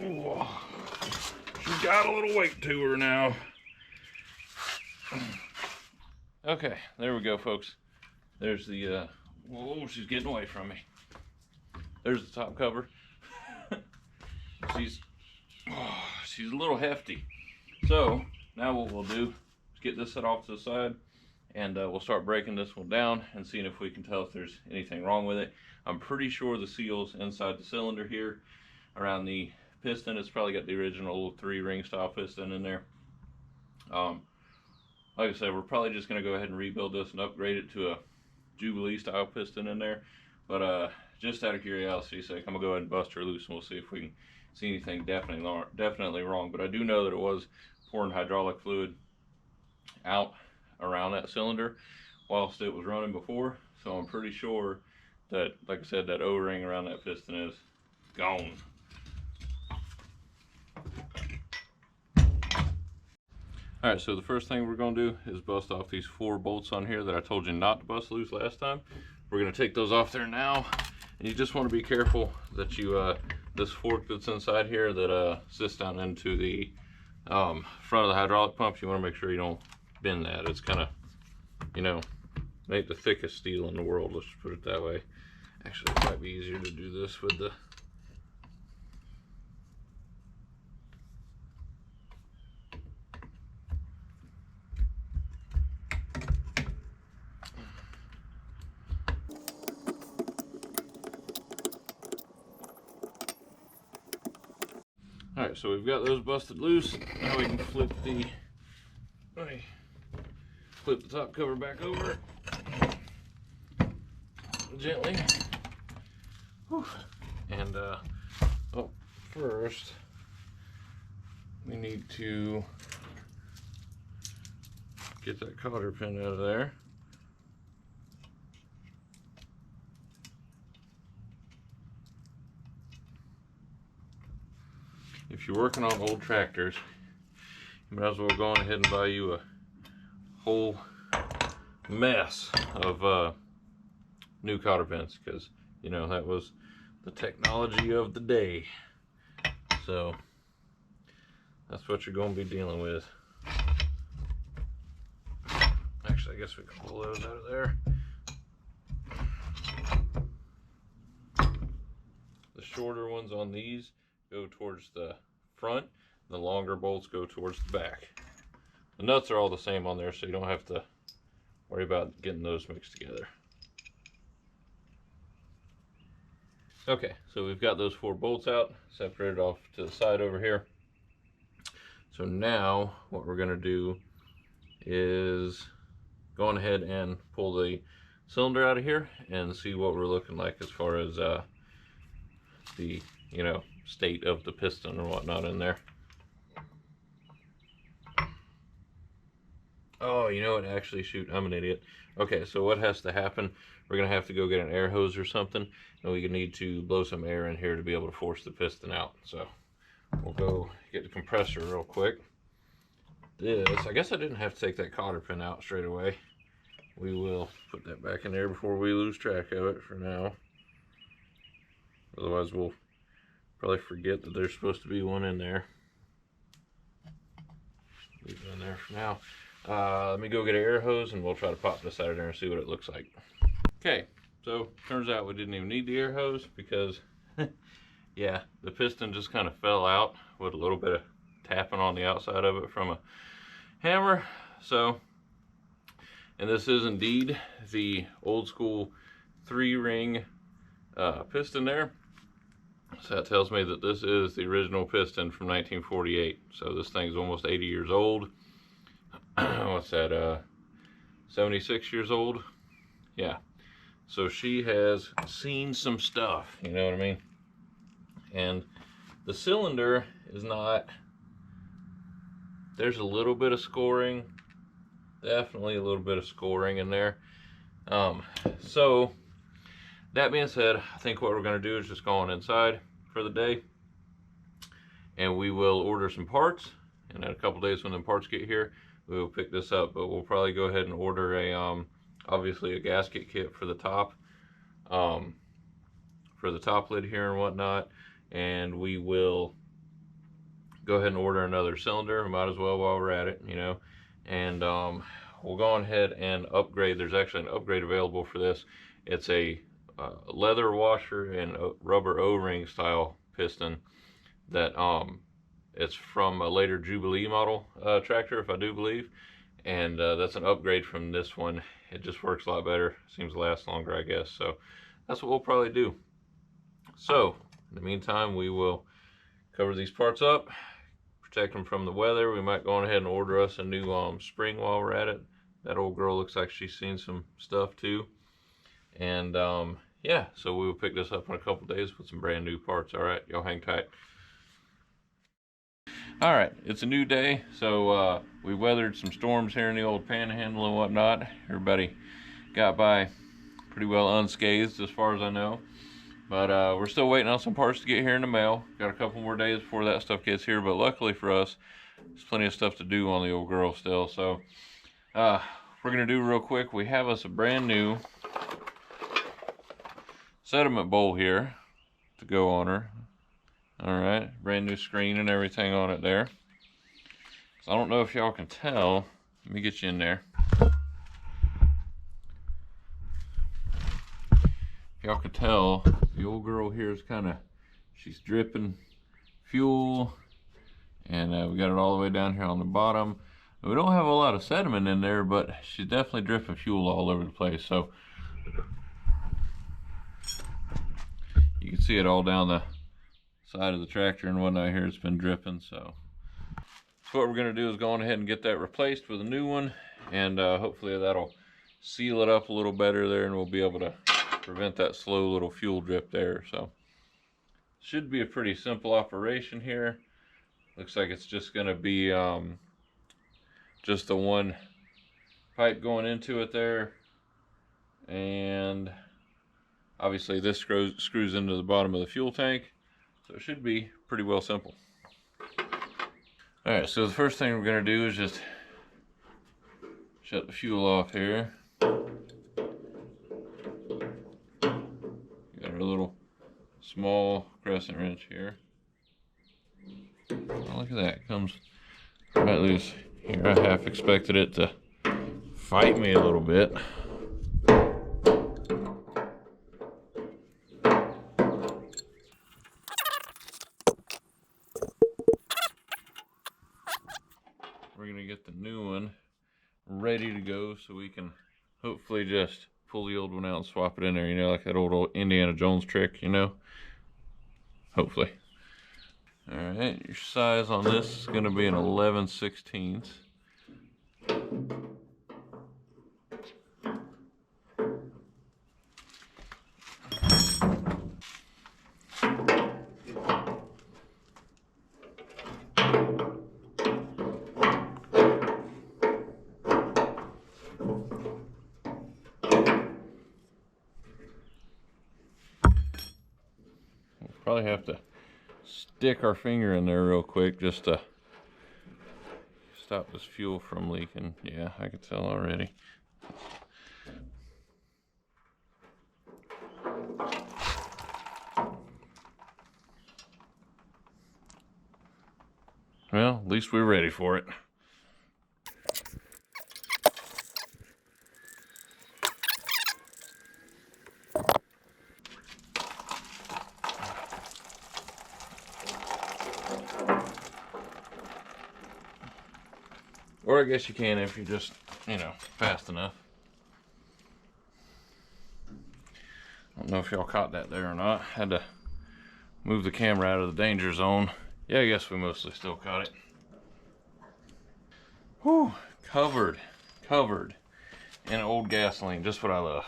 Ooh, she's got a little weight to her now. Okay, there we go, folks. There's the, whoa, she's getting away from me. there's the top cover. she's a little hefty. So now what we'll do is get this set off to the side, and we'll start breaking this one down and seeing if we can tell if there's anything wrong with it. I'm pretty sure the seal's inside the cylinder here around the piston. It's probably got the original 3-ring style piston in there. Like I said, we're probably just going to go ahead and rebuild this and upgrade it to a Jubilee style piston in there. But just out of curiosity's sake, I'm going to go ahead and bust her loose, and we'll see if we can see anything definitely wrong. But I do know that it was pouring hydraulic fluid out around that cylinder whilst it was running before. So I'm pretty sure that, like I said, that O-ring around that piston is gone. Alright, so the first thing we're going to do is bust off these 4 bolts on here that I told you not to bust loose last time. We're going to take those off there now, and you just want to be careful that you, this fork that's inside here that sits down into the front of the hydraulic pump, you want to make sure you don't bend that. It's kind of, you know, ain't the thickest steel in the world, let's put it that way. Actually, it might be easier to do this with the Alright, so we've got those busted loose. Now we can flip the top cover back over gently. Whew. And first we need to get that cotter pin out of there. If you're working on old tractors, you might as well go on ahead and buy you a whole mess of new cotter pins, because you know that was the technology of the day. So that's what you're going to be dealing with. Actually, I guess we can pull those out of there. The shorter ones on these go towards the front, the longer bolts go towards the back. The nuts are all the same on there, so you don't have to worry about getting those mixed together. Okay, so we've got those 4 bolts out, separated off to the side over here. So now what we're going to do is go on ahead and pull the cylinder out of here and see what we're looking like as far as the, you know, state of the piston or whatnot in there. Oh, you know what? Actually, shoot, I'm an idiot. Okay, so what has to happen? We're gonna have to go get an air hose or something, and we need to blow some air in here to be able to force the piston out. So we'll go get the compressor real quick. I guess I didn't have to take that cotter pin out straight away. We will put that back in there before we lose track of it for now. Otherwise, we'll probably forget that there's supposed to be one in there. Leave it in there for now. Let me go get an air hose and we'll try to pop this out of there and see what it looks like. Okay, so turns out we didn't even need the air hose because, yeah, the piston just kind of fell out with a little bit of tapping on the outside of it from a hammer. So, and this is indeed the old school 3-ring piston there. So that tells me that this is the original piston from 1948. So this thing's almost 80 years old. What's that, 76 years old? Yeah. So she has seen some stuff, you know what I mean? And the cylinder is not, there's a little bit of scoring, definitely a little bit of scoring in there. So that being said, I think what we're going to do is just go on inside for the day, and we will order some parts, and in a couple days when the parts get here, we will pick this up. But we'll probably go ahead and order a obviously a gasket kit for the top lid here and whatnot, and we will go ahead and order another cylinder. We might as well while we're at it, you know. And we'll go on ahead and upgrade. There's actually an upgrade available for this. It's a leather washer and rubber O-ring style piston that it's from a later Jubilee model tractor, if I do believe, and that's an upgrade from this one. It just works a lot better, seems to last longer, I guess. So that's what we'll probably do. So in the meantime, we will cover these parts up, protect them from the weather. We might go on ahead and order us a new spring while we're at it. That old girl looks like she's seen some stuff too. And yeah, so we will pick this up in a couple days with some brand new parts. All right, y'all hang tight. All right, it's a new day, so we weathered some storms here in the old Panhandle and whatnot. Everybody got by pretty well unscathed as far as I know. But we're still waiting on some parts to get here in the mail. Got a couple more days before that stuff gets here, but luckily for us, there's plenty of stuff to do on the old girl still. So we're gonna do real quick. We have us a brand new sediment bowl here to go on her. All right, brand new screen and everything on it there. So I don't know if y'all can tell. Let me get you in there. If y'all can tell, the old girl here is she's dripping fuel, and we got it all the way down here on the bottom. We don't have a lot of sediment in there, but she's definitely dripping fuel all over the place. So you can see it all down the side of the tractor and whatnot here. It's been dripping. So what we're going to do is go on ahead and get that replaced with a new one, and hopefully that'll seal it up a little better there, and we'll be able to prevent that slow little fuel drip there. So should be a pretty simple operation here. Looks like it's just going to be just the one pipe going into it there, and obviously this screws into the bottom of the fuel tank, so it should be pretty well simple. All right, so the first thing we're going to do is just shut the fuel off here. Got our little small crescent wrench here. Oh, look at that, it comes right loose. Here, I half expected it to fight me a little bit. We're gonna get the new one ready to go so we can hopefully just pull the old one out and swap it in there, you know, like that old Indiana Jones trick, you know, hopefully. All right, your size on this is gonna be an 11/16. Probably have to stick our finger in there real quick just to stop this fuel from leaking. Yeah, I can tell already. Well, at least we're ready for it. Or I guess you can if you're just, you know, fast enough. I don't know if y'all caught that there or not. Had to move the camera out of the danger zone. Yeah, I guess we mostly still caught it. Whew, covered in old gasoline, just what I love.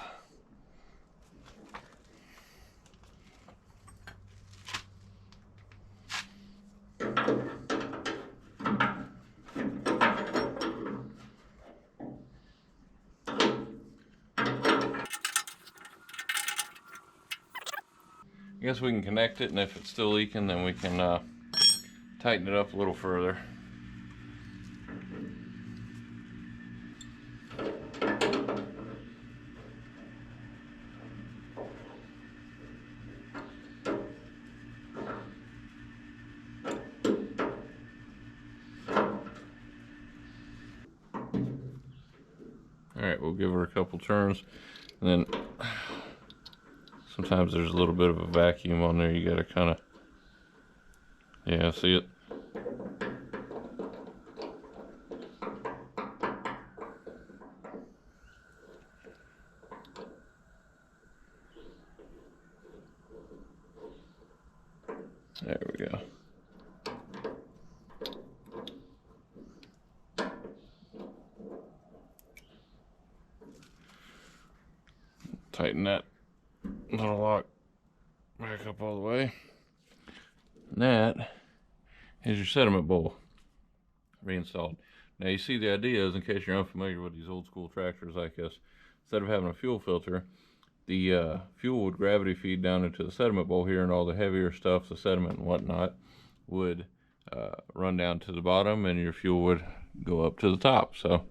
I guess we can connect it, and if it's still leaking, then we can tighten it up a little further. All right, we'll give her a couple turns and then sometimes there's a little bit of a vacuum on there. You gotta kind of, yeah, see it? There we go. Tighten that little lock back up all the way. And that is your sediment bowl reinstalled. Now you see the idea is, in case you're unfamiliar with these old school tractors like this, instead of having a fuel filter, the fuel would gravity feed down into the sediment bowl here, and all the heavier stuff, the sediment and whatnot, would run down to the bottom, and your fuel would go up to the top. So,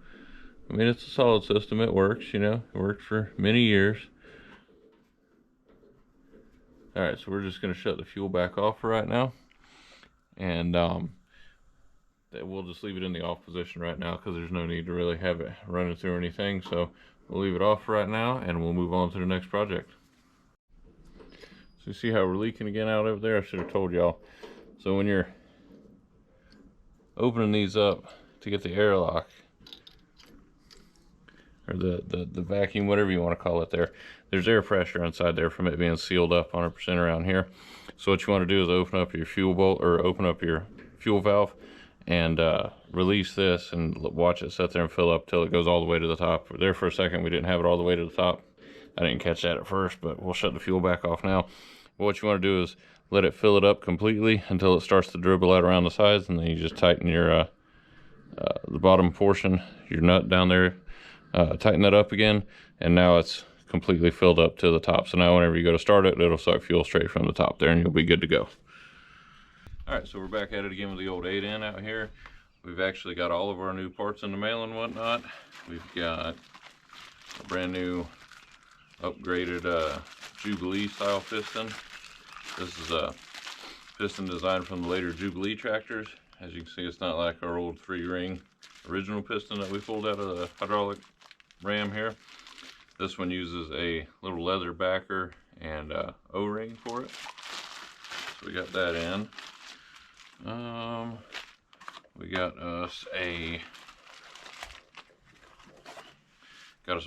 I mean, it's a solid system. It works, you know, it worked for many years. All right, so we're just going to shut the fuel back off for right now, and we'll just leave it in the off position right now because there's no need to really have it running through anything. So we'll leave it off for right now, and we'll move on to the next project. So you see how we're leaking again out over there? I should have told y'all. So when you're opening these up to get the airlock, or the vacuum, whatever you want to call it, there's air pressure inside there from it being sealed up 100% around here. So what you want to do is open up your fuel bolt, or open up your fuel valve, and release this, and watch it sit there and fill up till it goes all the way to the top. There for a second we didn't have it all the way to the top. I didn't catch that at first, but we'll shut the fuel back off now. But what you want to do is let it fill it up completely until it starts to dribble out around the sides, and then you just tighten your the bottom portion, your nut down there, tighten that up again, and now it's completely filled up to the top. So now whenever you go to start it, it'll suck fuel straight from the top there, and you'll be good to go. All right, so we're back at it again with the old 8N out here. We've actually got all of our new parts in the mail and whatnot. We've got a brand new upgraded Jubilee style piston. This is a piston designed from the later Jubilee tractors. As you can see, it's not like our old 3-ring original piston that we pulled out of the hydraulic ram here. This one uses a little leather backer and O-ring for it. So we got that in. We got us a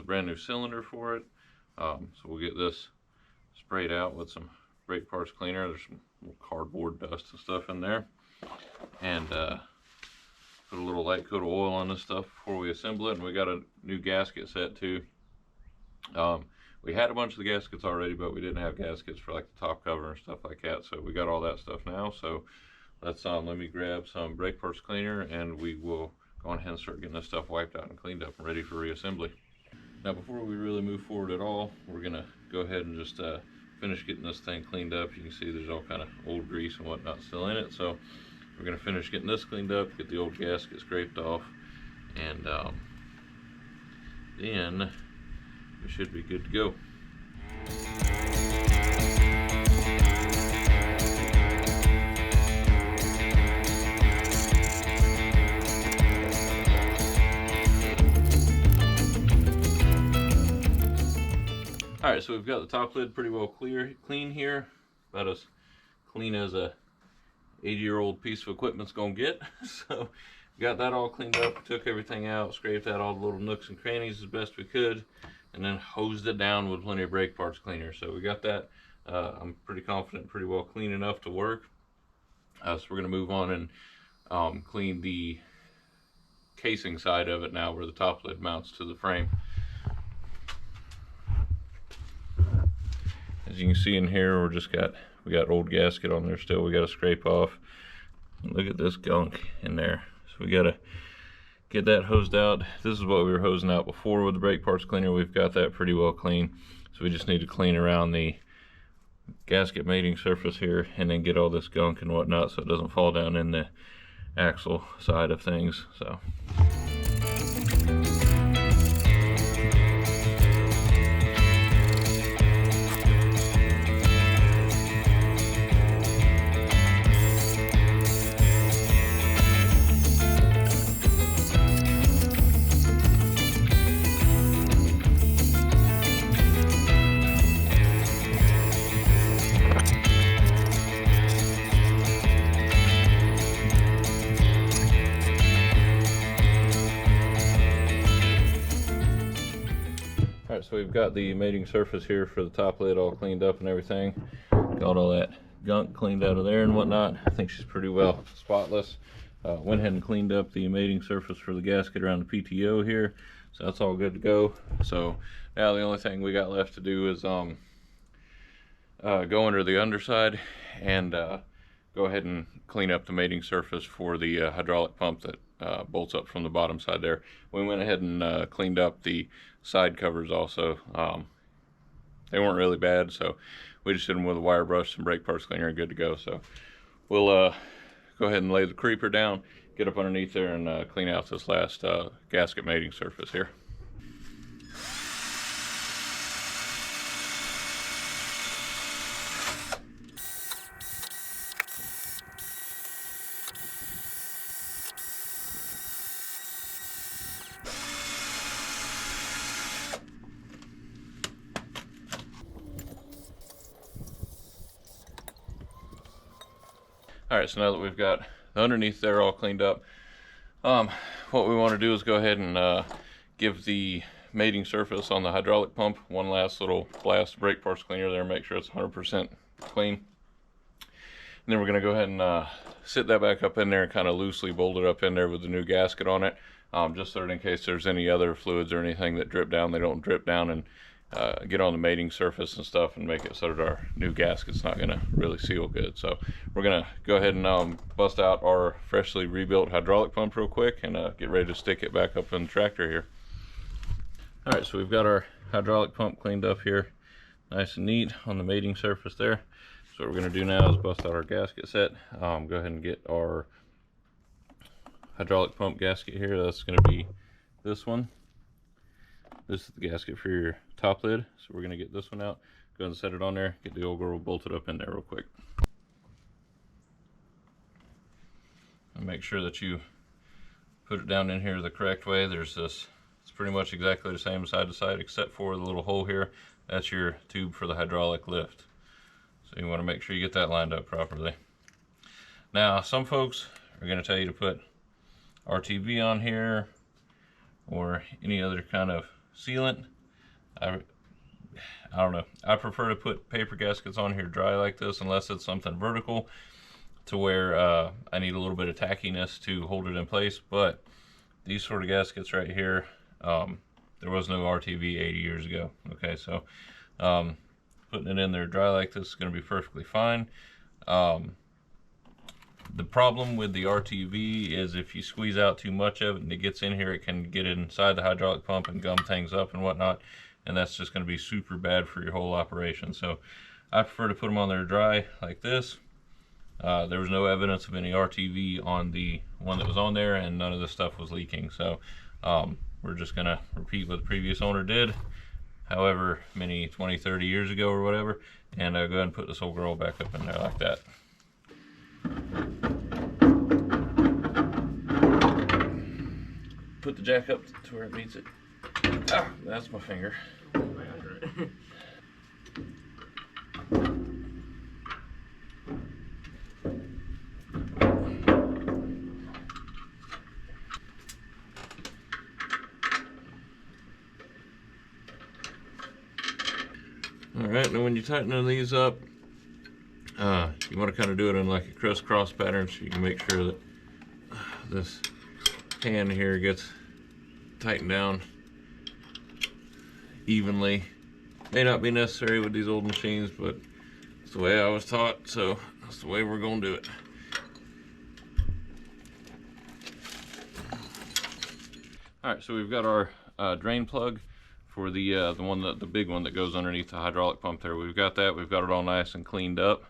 brand new cylinder for it. So we'll get this sprayed out with some brake parts cleaner. There's some little cardboard dust and stuff in there, and put a little light coat of oil on this stuff before we assemble it. And we got a new gasket set too. We had a bunch of the gaskets already, but we didn't have gaskets for like the top cover and stuff like that, so we got all that stuff now. So let's let me grab some brake parts cleaner, and we will go on ahead and start getting this stuff wiped out and cleaned up and ready for reassembly. Now before we really move forward at all, we're gonna go ahead and just finish getting this thing cleaned up. You can see there's all kind of old grease and whatnot still in it, so we're gonna finish getting this cleaned up, get the old gasket scraped off, and then we should be good to go. Alright, so we've got the top lid pretty well clean here. About as clean as a 80-year-old piece of equipment's gonna get. So got that all cleaned up, took everything out, scraped out all the little nooks and crannies as best we could, and then hosed it down with plenty of brake parts cleaner. So we got that, I'm pretty confident, pretty well clean enough to work. So we're gonna move on and clean the casing side of it now, where the top lid mounts to the frame. As you can see in here, we got old gasket on there still. We got to scrape off. Look at this gunk in there. So we got to get that hosed out. This is what we were hosing out before with the brake parts cleaner. We've got that pretty well clean. So we just need to clean around the gasket mating surface here, and then get all this gunk and whatnot so it doesn't fall down in the axle side of things. So. so we've got the mating surface here for the top lid all cleaned up and everything. Got all that gunk cleaned out of there and whatnot. I think she's pretty well spotless. Went ahead and cleaned up the mating surface for the gasket around the PTO here, so that's all good to go. So now the only thing we got left to do is go under the underside and go ahead and clean up the mating surface for the hydraulic pump that bolts up from the bottom side there. We went ahead and cleaned up the side covers also. They weren't really bad, so we just did them with a wire brush, some brake parts cleaner, and good to go. So we'll go ahead and lay the creeper down, get up underneath there, and clean out this last gasket mating surface here. All right, so now that we've got the underneath there all cleaned up, what we want to do is go ahead and give the mating surface on the hydraulic pump one last little blast of brake parts cleaner there, make sure it's 100% clean. And then we're going to go ahead and sit that back up in there and kind of loosely bolt it up in there with the new gasket on it, just so that in case there's any other fluids or anything that drip down, they don't drip down and get on the mating surface and stuff and make it so that our new gasket's not going to really seal good. So we're going to go ahead and bust out our freshly rebuilt hydraulic pump real quick and get ready to stick it back up in the tractor here. All right, so we've got our hydraulic pump cleaned up here nice and neat on the mating surface there. So what we're going to do now is bust out our gasket set. Go ahead and get our hydraulic pump gasket here. That's going to be this one. This is the gasket for your top lid, so we're going to get this one out, go ahead and set it on there, get the old girl bolted up in there real quick. And make sure that you put it down in here the correct way. There's this, it's pretty much exactly the same side to side except for the little hole here. That's your tube for the hydraulic lift. So you want to make sure you get that lined up properly. Now some folks are going to tell you to put RTV on here or any other kind of sealant. I don't know. I prefer to put paper gaskets on here dry like this unless it's something vertical to where I need a little bit of tackiness to hold it in place. But these sort of gaskets right here, there was no RTV 80 years ago. Okay, so putting it in there dry like this is going to be perfectly fine. The problem with the RTV is if you squeeze out too much of it and it gets in here, it can get inside the hydraulic pump and gum things up and whatnot, and that's just going to be super bad for your whole operation. So I prefer to put them on there dry like this. There was no evidence of any RTV on the one that was on there, and none of this stuff was leaking. So we're just going to repeat what the previous owner did, however many 20, 30 years ago or whatever, and go ahead and put this whole girl back up in there like that. Put the jack up to where it meets it. Ah, that's my finger. Alright, now when you're tightening these up, you want to kind of do it in like a crisscross pattern so you can make sure that this hand here gets tightened down evenly. May not be necessary with these old machines, but it's the way I was taught, so that's the way we're going to do it. Alright, so we've got our drain plug for the big one that goes underneath the hydraulic pump there. We've got that. We've got it all nice and cleaned up.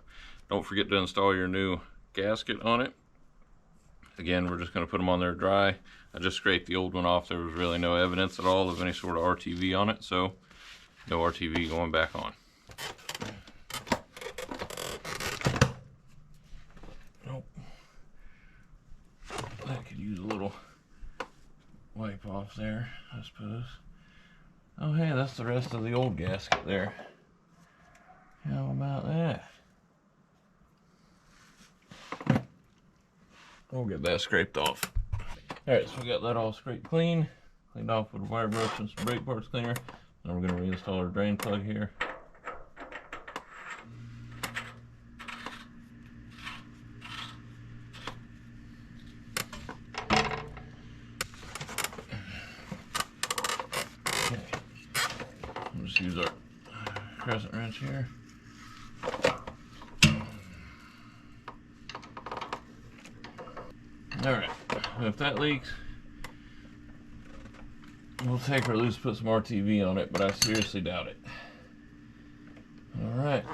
Don't forget to install your new gasket on it. Again, we're just going to put them on there dry. I just scraped the old one off. There was really no evidence at all of any sort of RTV on it, so no RTV going back on. Nope. I could use a little wipe off there, I suppose. Oh hey, that's the rest of the old gasket there. How about that? We'll get that scraped off. Alright, so we got that all scraped clean. Cleaned off with a wire brush and some brake parts cleaner. Now we're going to reinstall our drain plug here. Okay. We'll just use our crescent wrench here. Alright, if that leaks, we'll take her loose, put some RTV on it, but I seriously doubt it. Alright.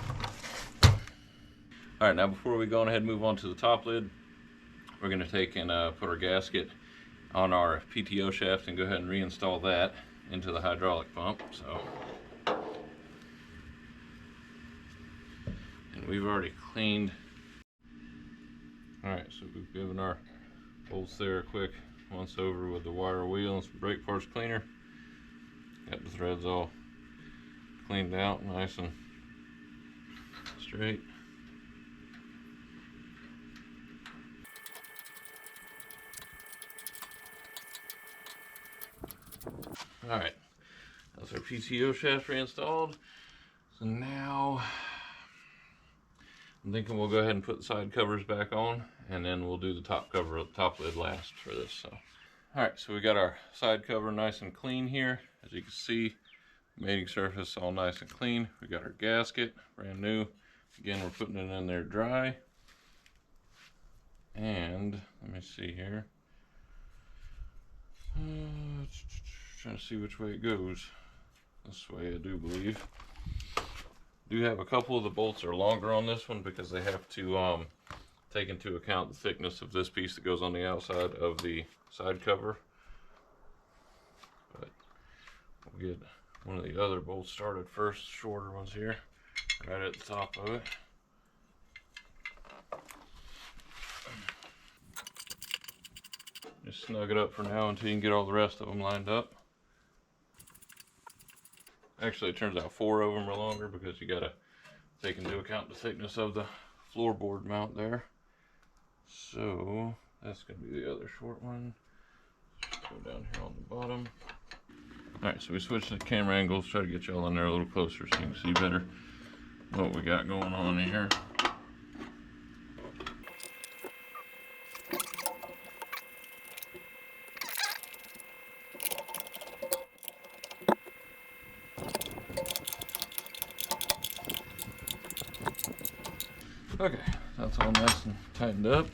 Alright, now before we go on ahead and move on to the top lid, we're going to take and put our gasket on our PTO shaft and go ahead and reinstall that into the hydraulic pump. And we've already cleaned. Alright, so we've given our bolts there a quick once over with the wire wheel and some brake parts cleaner. Got the threads all cleaned out, nice and straight. Alright, that's our PTO shaft reinstalled. So now I'm thinking we'll go ahead and put the side covers back on, and then we'll do the top lid last for this. So, alright, so we got our side cover nice and clean here. As you can see, mating surface all nice and clean. We got our gasket, brand new. Again, we're putting it in there dry. And let me see here. Trying to see which way it goes. This way, I do believe. Do have a couple of the bolts are longer on this one because they have to take into account the thickness of this piece that goes on the outside of the side cover. But we'll get one of the other bolts started first, shorter ones here, right at the top of it. Just snug it up for now until you can get all the rest of them lined up. Actually, it turns out 4 of them are longer because you gotta take into account the thickness of the floorboard mount there. So that's gonna be the other short one. Just go down here on the bottom. Alright, so we switched the camera angles, try to get y'all in there a little closer so you can see better what we got going on here. Okay, that's all nice and tightened up.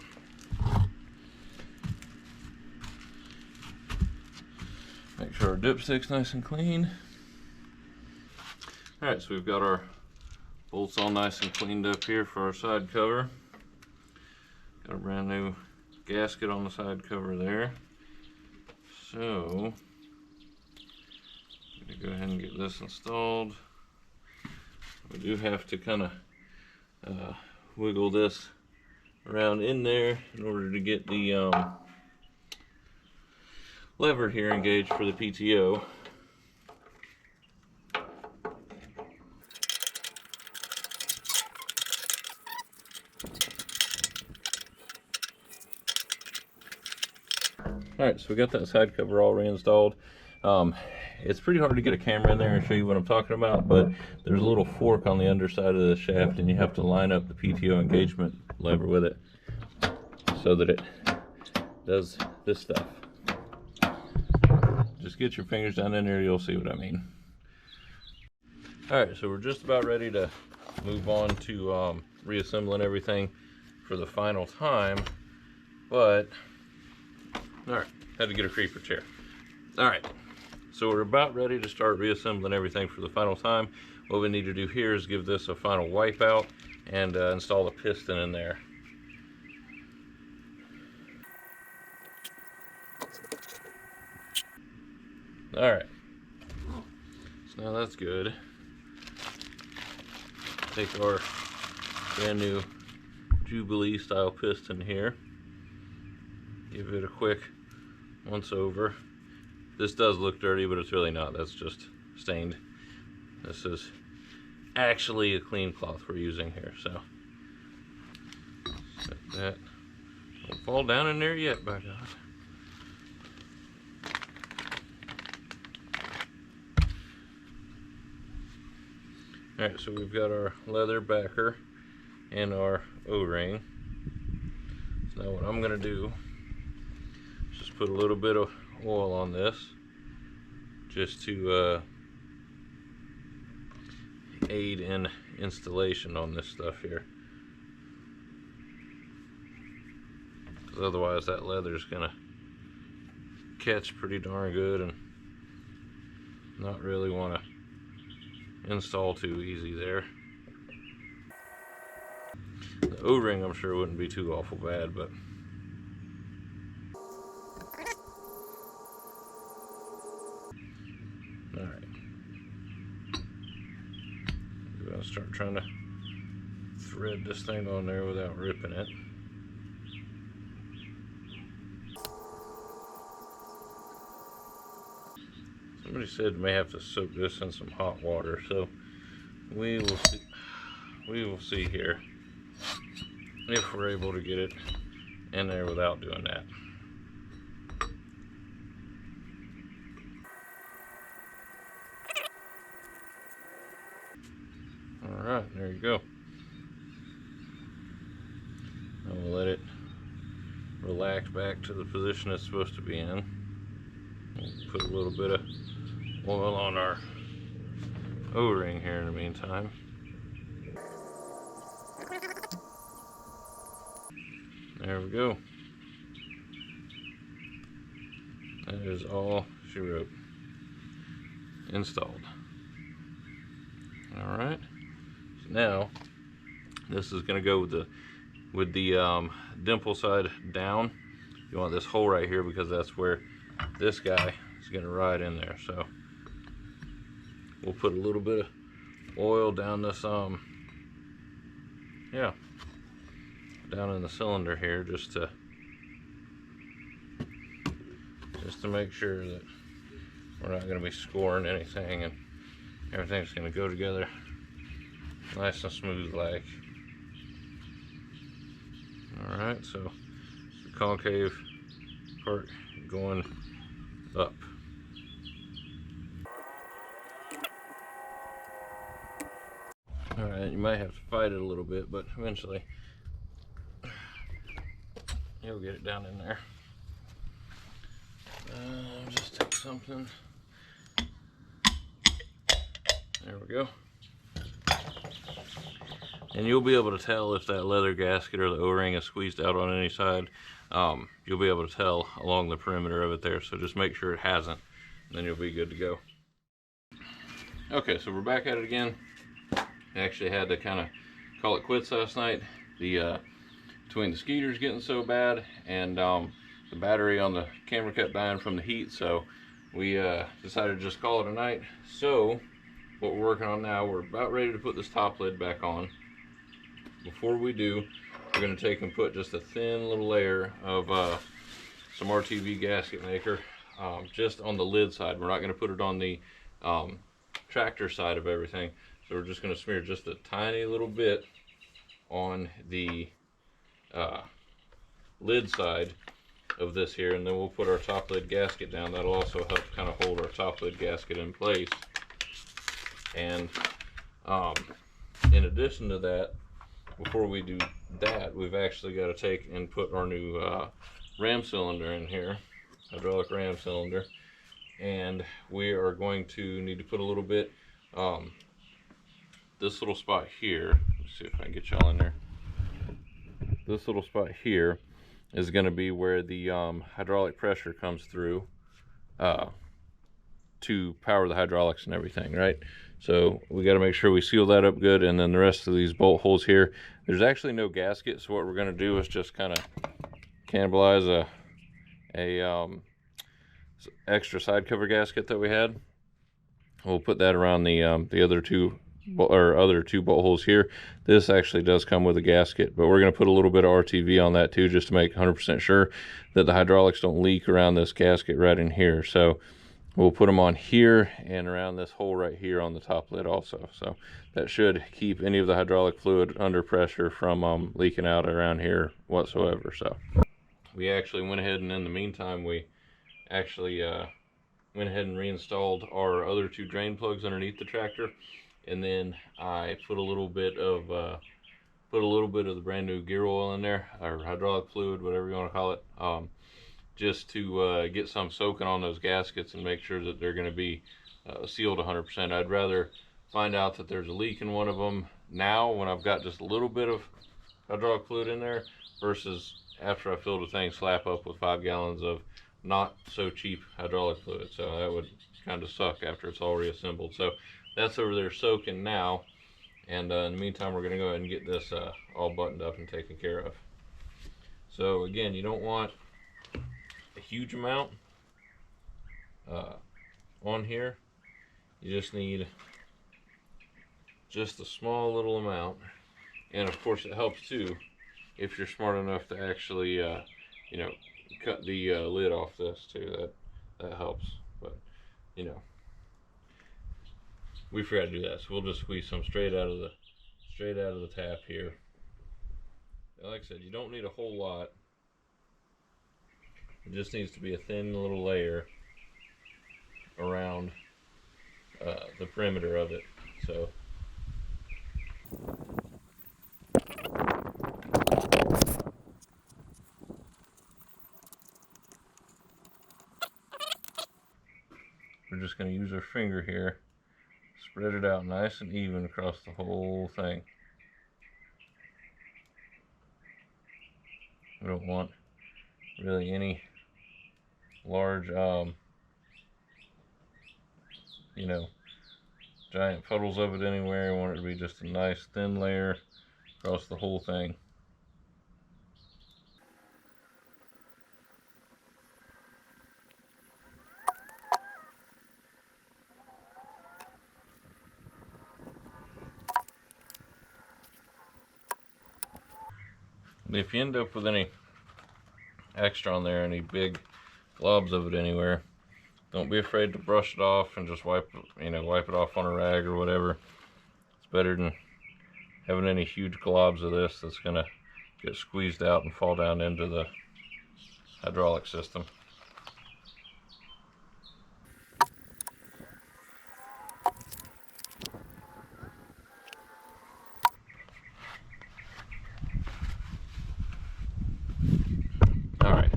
Make sure our dipstick's nice and clean. Alright, so we've got our bolts all nice and cleaned up here for our side cover. Got a brand new gasket on the side cover there. So, I'm going to go ahead and get this installed. We do have to kind of wiggle this around in there in order to get the lever here engaged for the PTO. Alright, so we got that side cover all reinstalled. It's pretty hard to get a camera in there and show you what I'm talking about, but there's a little fork on the underside of the shaft and you have to line up the PTO engagement lever with it so that it does this stuff. Just get your fingers down in there, you'll see what I mean. Alright, so we're just about ready to move on to reassembling everything for the final time, but alright, had to get a creeper chair. Alright, so we're about ready to start reassembling everything for the final time. What we need to do here is give this a final wipe out and install the piston in there. Alright, so now that's good. Take our brand new Jubilee style piston here. Give it a quick once over. This does look dirty, but it's really not. That's just stained. This is actually a clean cloth we're using here, so set that. Don't fall down in there yet, by God. Alright, so we've got our leather backer and our O-ring. So now what I'm going to do is just put a little bit of oil on this just to aid in installation on this stuff here. Because otherwise that leather is going to catch pretty darn good and not really want to install too easy there. The O-ring I'm sure wouldn't be too awful bad, but alright. I'm going to start trying to thread this thing on there without ripping it. Somebody said you may have to soak this in some hot water, so we will see. We will see here if we're able to get it in there without doing that. Alright, there you go. And we'll let it relax back to the position it's supposed to be in. We'll put a little bit of oil on our O-ring here in the meantime. There we go. That is all she wrote. Installed. Alright. So now this is going to go with the dimple side down. You want this hole right here because that's where this guy is going to ride in there. So we'll put a little bit of oil down this down in the cylinder here just to make sure that we're not going to be scoring anything and everything's going to go together nice and smooth like. Alright, so the concave part going up. Alright, you might have to fight it a little bit, but eventually you'll get it down in there. Just take something. There we go. And you'll be able to tell if that leather gasket or the O-ring is squeezed out on any side. You'll be able to tell along the perimeter of it there, so just make sure it hasn't, and then you'll be good to go. Okay, so we're back at it again. I actually had to kind of call it quits last night. Between the skeeters getting so bad and the battery on the camera kept dying from the heat, so we decided to just call it a night. So what we're working on now, we're about ready to put this top lid back on. Before we do, we're going to take and put just a thin little layer of some RTV gasket maker just on the lid side. We're not going to put it on the tractor side of everything, so we're just going to smear just a tiny little bit on the lid side of this here, and then we'll put our top lid gasket down. That'll also help kind of hold our top lid gasket in place. And in addition to that, before we do that, we've actually got to take and put our new ram cylinder in here, hydraulic ram cylinder, and we are going to need to put a little bit this little spot here. Let's see if I can get y'all in there. This little spot here is going to be where the hydraulic pressure comes through to power the hydraulics and everything, right? So we got to make sure we seal that up good, and then the rest of these bolt holes here, there's actually no gasket, so what we're going to do is just kind of cannibalize a extra side cover gasket that we had. We'll put that around the other two bolt holes here. This actually does come with a gasket, but we're going to put a little bit of RTV on that too, just to make 100% sure that the hydraulics don't leak around this gasket right in here. So we'll put them on here and around this hole right here on the top lid also. So that should keep any of the hydraulic fluid under pressure from leaking out around here whatsoever. So we actually went ahead and in the meantime, we actually went ahead and reinstalled our other two drain plugs underneath the tractor. and then I put a little bit of the brand new gear oil in there, or hydraulic fluid, whatever you want to call it, just to get some soaking on those gaskets and make sure that they're going to be sealed 100%. I'd rather find out that there's a leak in one of them now when I've got just a little bit of hydraulic fluid in there versus after I filled the thing slap up with 5 gallons of not so cheap hydraulic fluid. So that would kind of suck after it's all reassembled. So that's over there soaking now, and in the meantime we're going to go ahead and get this all buttoned up and taken care of. So again, you don't want a huge amount on here. You just need just a small little amount, and of course it helps too if you're smart enough to actually you know, cut the lid off this too. That helps. But you know, we forgot to do that, so we'll just squeeze some straight out of the tap here. And like I said, you don't need a whole lot. It just needs to be a thin little layer around the perimeter of it. So we're just going to use our finger here, spread it out nice and even across the whole thing. We don't want really any large you know, giant puddles of it anywhere. We want it to be just a nice thin layer across the whole thing. If you end up with any extra on there, any big globs of it anywhere, don't be afraid to brush it off and just wipe it off on a rag or whatever. It's better than having any huge globs of this that's gonna get squeezed out and fall down into the hydraulic system. Alright,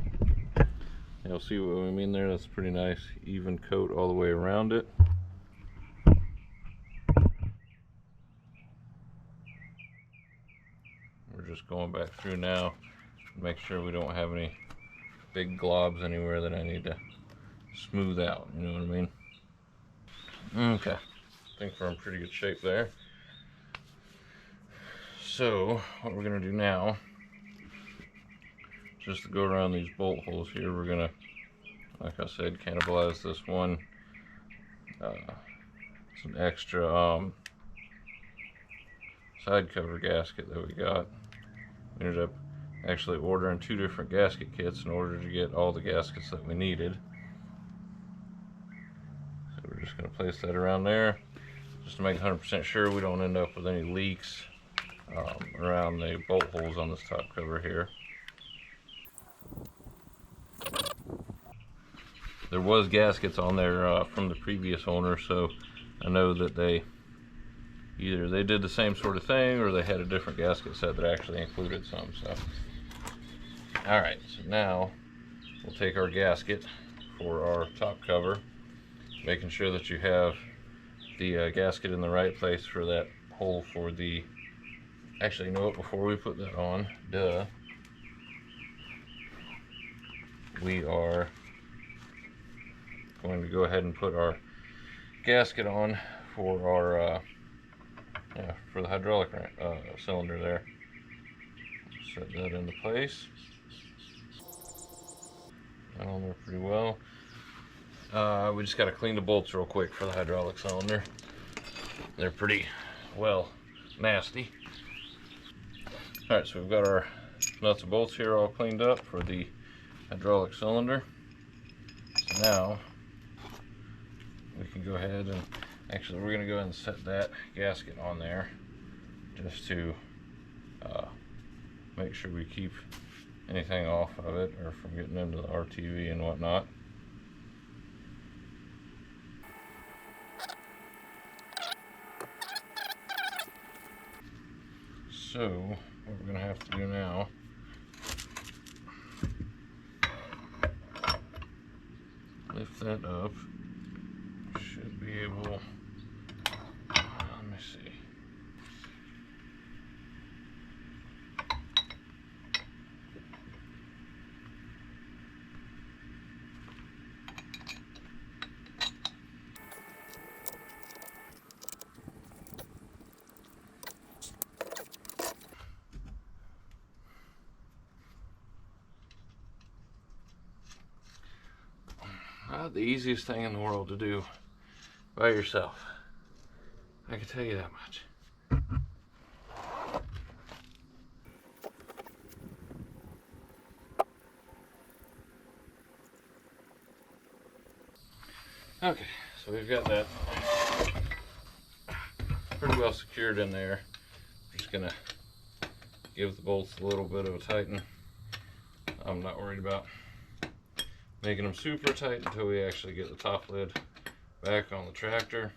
you'll see what we mean there. That's a pretty nice even coat all the way around it. We're just going back through now to make sure we don't have any big globs anywhere that I need to smooth out, you know what I mean? Okay, I think we're in pretty good shape there. So what we're gonna do now, just to go around these bolt holes here, we're gonna, like I said, cannibalize this one. It's an extra side cover gasket that we got. We ended up actually ordering 2 different gasket kits in order to get all the gaskets that we needed. So we're just going to place that around there just to make 100% sure we don't end up with any leaks around the bolt holes on this top cover here. There was gaskets on there from the previous owner, so I know that either they did the same sort of thing or they had a different gasket set that actually included some. So alright, so now we'll take our gasket for our top cover, making sure that you have the gasket in the right place for that hole for the, actually, you know what, before we put that on, we are going to go ahead and put our gasket on for our for the hydraulic cylinder there. Set that into place. That on there pretty well. We just got to clean the bolts real quick for the hydraulic cylinder. They're pretty, well, nasty. Alright, so we've got our nuts and bolts here all cleaned up for the hydraulic cylinder. So now we can go ahead and, actually we're going to go ahead and set that gasket on there just to make sure we keep anything off of it or from getting into the RTV and whatnot. So what we're gonna have to do now, lift that up. Should be able, let me see. Not the easiest thing in the world to do by yourself. I can tell you that much. Okay, so we've got that pretty well secured in there. I'm just gonna give the bolts a little bit of a tighten. I'm not worried about making them super tight until we actually get the top lid back on the tractor.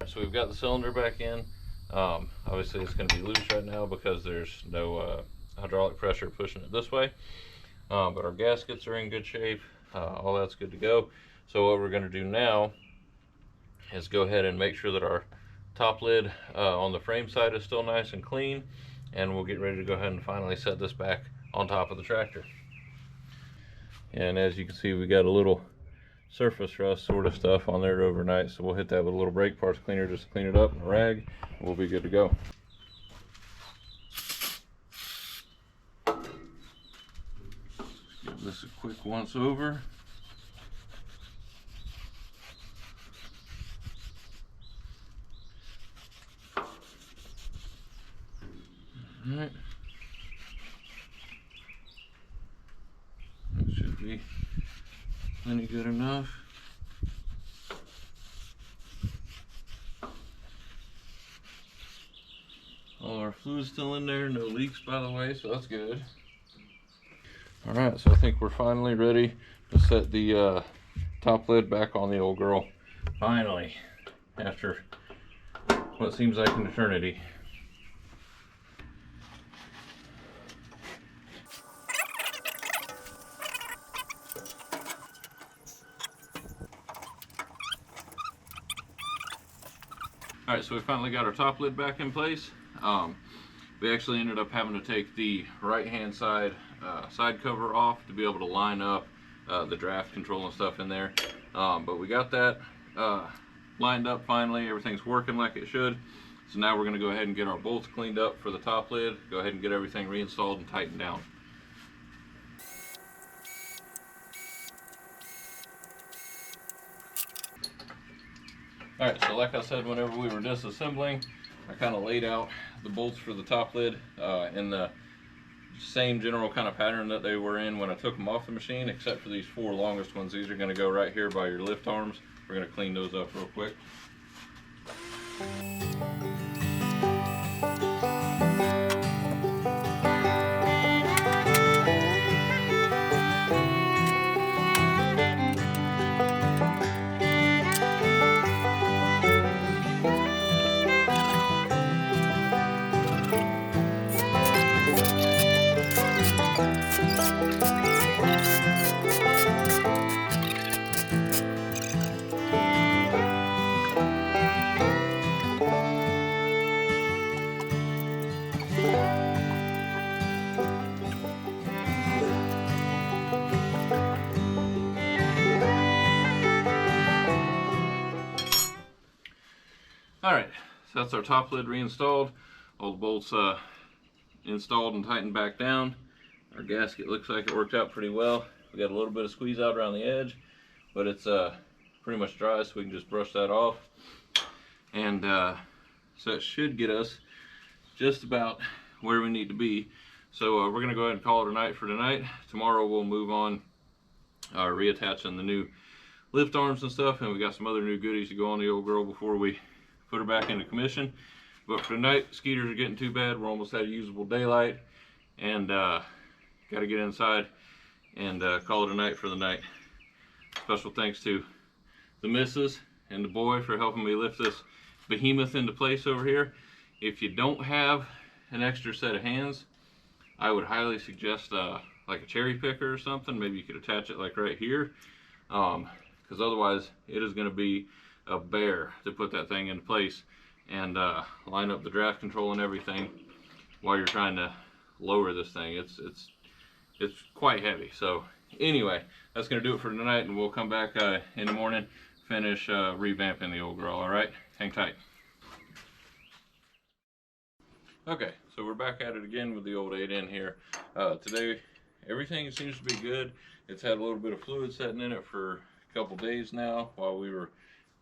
So we've got the cylinder back in. Obviously it's going to be loose right now because there's no hydraulic pressure pushing it this way, but our gaskets are in good shape. All that's good to go. So what we're going to do now is go ahead and make sure that our top lid on the frame side is still nice and clean, and we'll get ready to go ahead and finally set this back on top of the tractor. And as you can see, we got a little surface rust sort of stuff on there overnight, so we'll hit that with a little brake parts cleaner just to clean it up and a rag. We'll be good to go. Give this a quick once over. All right. That should be plenty good enough. All our fluid's still in there, no leaks by the way, so that's good. All right, so I think we're finally ready to set the top lid back on the old girl. Finally, after what seems like an eternity. All right, so we finally got our top lid back in place. We actually ended up having to take the right-hand side side cover off to be able to line up the draft control and stuff in there. But we got that lined up finally. Everything's working like it should. So now we're gonna go ahead and get our bolts cleaned up for the top lid, go ahead and get everything reinstalled and tightened down. Alright, so like I said, whenever we were disassembling, I kind of laid out the bolts for the top lid in the same general kind of pattern that they were in when I took them off the machine, except for these four longest ones. These are going to go right here by your lift arms. We're going to clean those up real quick. Alright, so that's our top lid reinstalled. All the bolts installed and tightened back down. Our gasket looks like it worked out pretty well. We got a little bit of squeeze out around the edge, but it's pretty much dry, so we can just brush that off. And so it should get us just about where we need to be. So we're going to go ahead and call it a night for tonight. Tomorrow we'll move on reattaching the new lift arms and stuff, and we got some other new goodies to go on the old girl before we put her back into commission. But for tonight, skeeters are getting too bad. We're almost at usable daylight, and got to get inside and call it a night for the night. Special thanks to the missus and the boy for helping me lift this behemoth into place over here. If you don't have an extra set of hands, I would highly suggest like a cherry picker or something. Maybe you could attach it like right here, because otherwise it is going to be a bear to put that thing into place and line up the draft control and everything while you're trying to lower this thing. It's quite heavy. So anyway, that's going to do it for tonight, and we'll come back in the morning, finish revamping the old girl. All right, hang tight. Okay, so we're back at it again with the old 8N here. Today, everything seems to be good. It's had a little bit of fluid setting in it for a couple days now while we were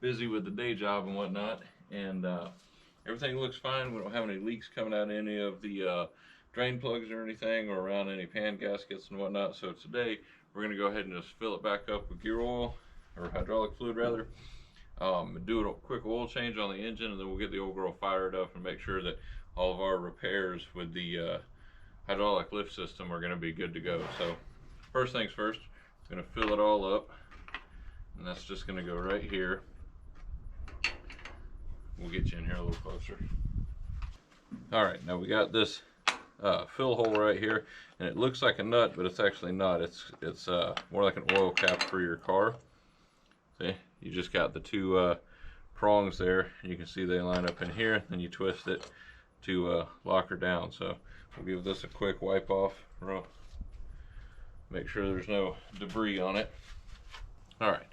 busy with the day job and whatnot, and everything looks fine. We don't have any leaks coming out of any of the drain plugs or anything, or around any pan gaskets and whatnot. So today, we're going to go ahead and just fill it back up with gear oil, or hydraulic fluid rather. Do a quick oil change on the engine, and then we'll get the old girl fired up and make sure that all of our repairs with the hydraulic lift system are going to be good to go. So first things first, I'm going to fill it all up, and that's just going to go right here. We'll get you in here a little closer. All right, now we got this fill hole right here, and it looks like a nut, but it's actually not. It's more like an oil cap for your car. See, you just got the two prongs there. You can see they line up in here, then you twist it to lock her down. So we'll give this a quick wipe off, make sure there's no debris on it. All right,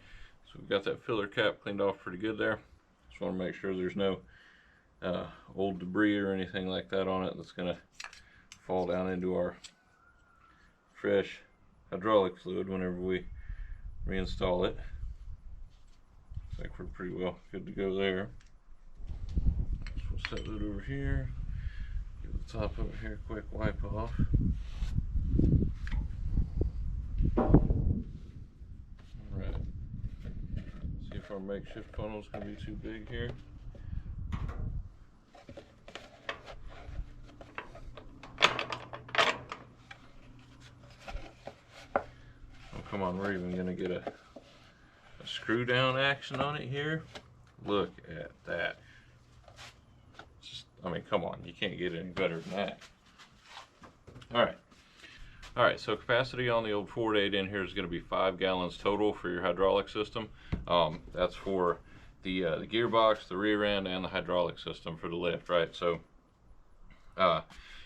so we've got that filler cap cleaned off pretty good there. Just want to make sure there's no old debris or anything like that on it that's going to fall down into our fresh hydraulic fluid whenever we reinstall it. Looks like we're pretty well good to go there. So we'll set that over here. Give the top of it here a quick wipe off. Alright. See if our makeshift funnel's gonna be too big here. Oh, come on, we're even gonna get a screw down action on it here. Look at that. Just, I mean, come on, you can't get any better than that. All right, so capacity on the old Ford 8N here is going to be 5 gallons total for your hydraulic system. That's for the gearbox, the rear end, and the hydraulic system for the lift, right? So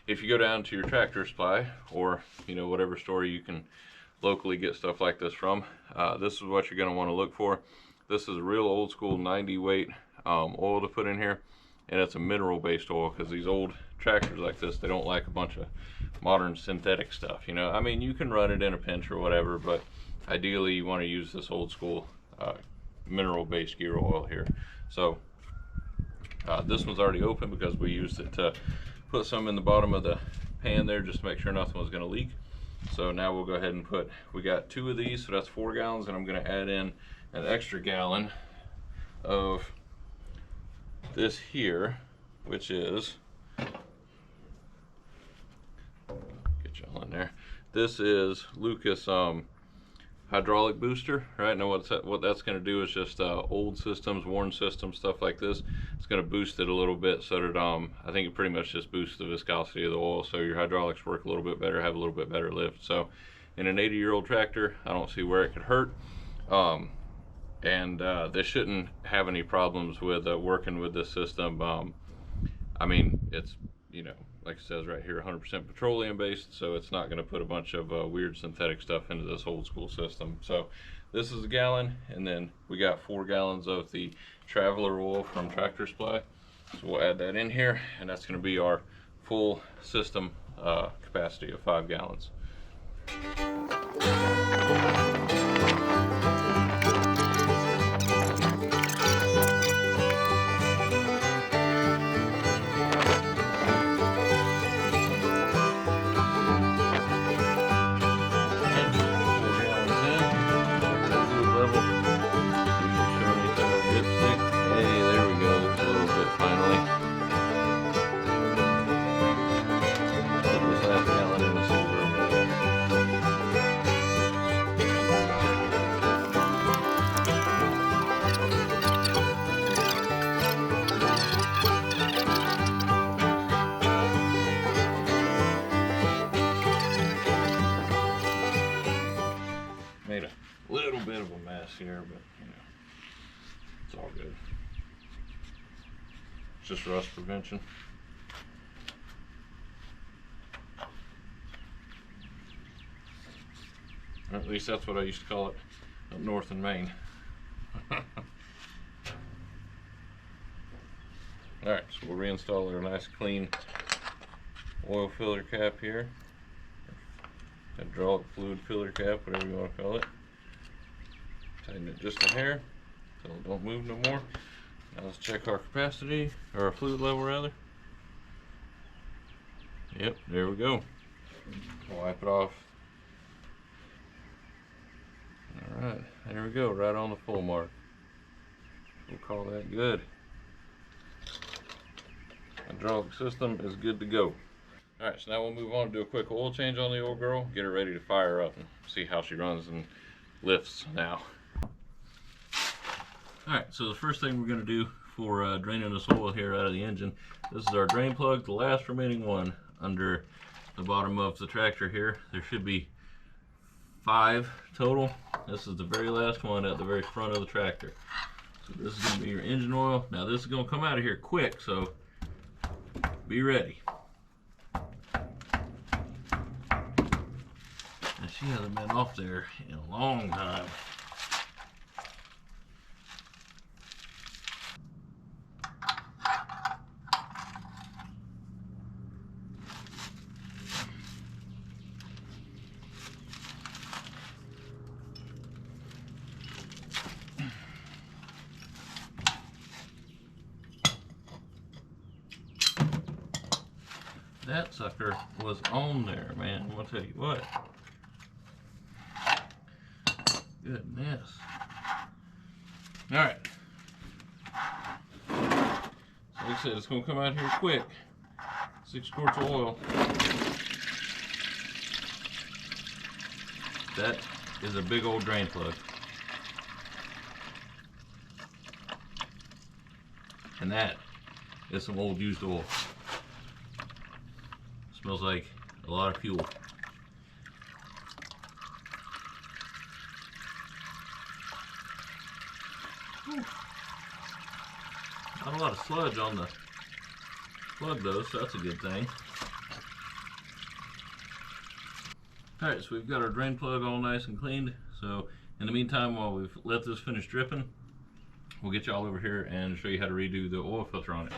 if you go down to your Tractor Supply, or whatever store you can locally get stuff like this from, this is what you're going to want to look for. This is a real old school 90 weight oil to put in here, and it's a mineral based oil, because these old tractors like this, they don't like a bunch of modern synthetic stuff. I mean, you can run it in a pinch or whatever, but ideally you want to use this old school mineral based gear oil here. So this one's already open because we used it to put some in the bottom of the pan there just to make sure nothing was going to leak. So now we'll go ahead and we got 2 of these, so that's 4 gallons, and I'm going to add in an extra gallon of this here, which is, get y'all in there, this is Lucas hydraulic booster, right? Now what that's going to do is just old systems, worn systems, stuff like this, it's going to boost it a little bit, so that I think it pretty much just boosts the viscosity of the oil, so your hydraulics work a little bit better, have a little bit better lift. So in an 80-year-old tractor, I don't see where it could hurt, and this shouldn't have any problems with working with this system. I mean, it's, like it says right here, 100% petroleum based, so it's not going to put a bunch of weird synthetic stuff into this old school system. So this is a gallon, and then we got 4 gallons of the Traveler oil from Tractor Supply. So we'll add that in here, and that's going to be our full system capacity of 5 gallons. bit of a mess here, but you know, it's all good. It's just rust prevention. Or at least that's what I used to call it up north in Maine. Alright, so we'll reinstall our nice clean oil filler cap here. Hydraulic fluid filler cap, whatever you want to call it. Tighten it just a hair so it don't move no more. Now let's check our capacity, or our fluid level rather. Yep, there we go. Wipe it off. Alright, there we go, right on the full mark. We'll call that good. Hydraulic system is good to go. Alright, so now we'll move on to do a quick oil change on the old girl, get her ready to fire up and see how she runs and lifts now. Alright, so the first thing we're going to do for draining this oil here out of the engine, this is our drain plug, the last remaining one under the bottom of the tractor here. There should be 5 total. This is the very last one at the very front of the tractor. So this is going to be your engine oil. Now this is going to come out of here quick, so be ready. And she hasn't been off there in a long time. That sucker was on there, man. I'm gonna tell you what. Goodness. Alright. So like I said, it's gonna come out here quick. 6 quarts of oil. That is a big old drain plug. And that is some old used oil. Smells like a lot of fuel. Whew. Not a lot of sludge on the plug though, so that's a good thing. Alright, so we've got our drain plug all nice and cleaned. So in the meantime, while we've let this finish dripping, we'll get y'all over here and show you how to redo the oil filter on it.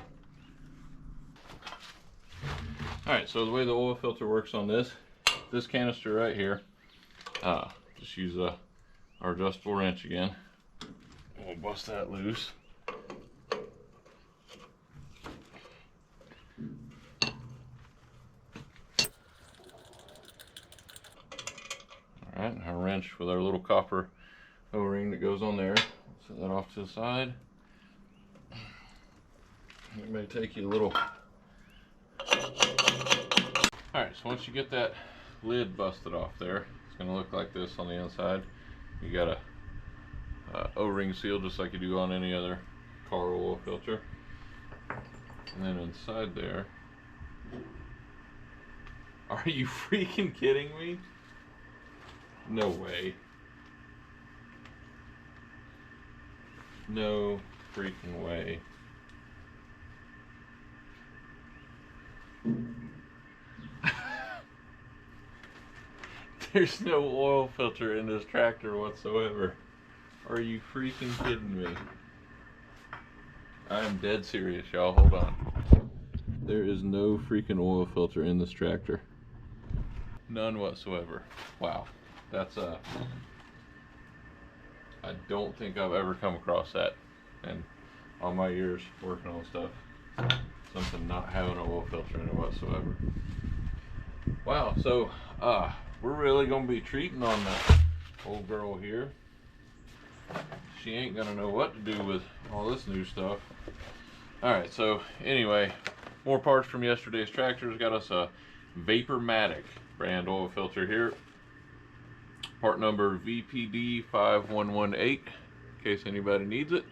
Alright, so the way the oil filter works on this canister right here, just use our adjustable wrench again. We'll bust that loose. Alright, our wrench with our little copper O-ring that goes on there. Set that off to the side. It may take you a little. Alright, so once you get that lid busted off there, it's going to look like this on the inside. You got a O-ring seal just like you do on any other car oil filter. And then inside there, are you freaking kidding me? No way. No freaking way. There's no oil filter in this tractor whatsoever. Are you freaking kidding me? I am dead serious, y'all. Hold on. There is no freaking oil filter in this tractor. None whatsoever. Wow. That's I don't think I've ever come across that. And all my years working on stuff, something not having an oil filter in it whatsoever. Wow, so we're really gonna be treating on the old girl here. She ain't gonna know what to do with all this new stuff. Alright, so anyway, more parts from yesterday's tractors. Got us a Vapormatic brand oil filter here. Part number VPD 5118, in case anybody needs it.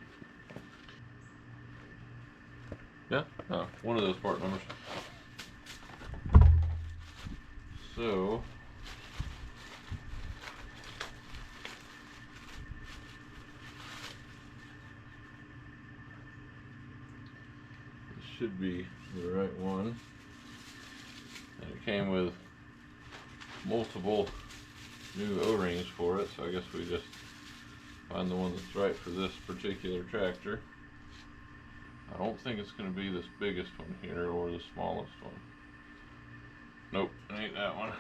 Yeah, one of those part numbers. So be the right one. And it came with multiple new O-rings for it, so I guess we just find the one that's right for this particular tractor. I don't think it's going to be this biggest one here or the smallest one. Nope, it ain't that one.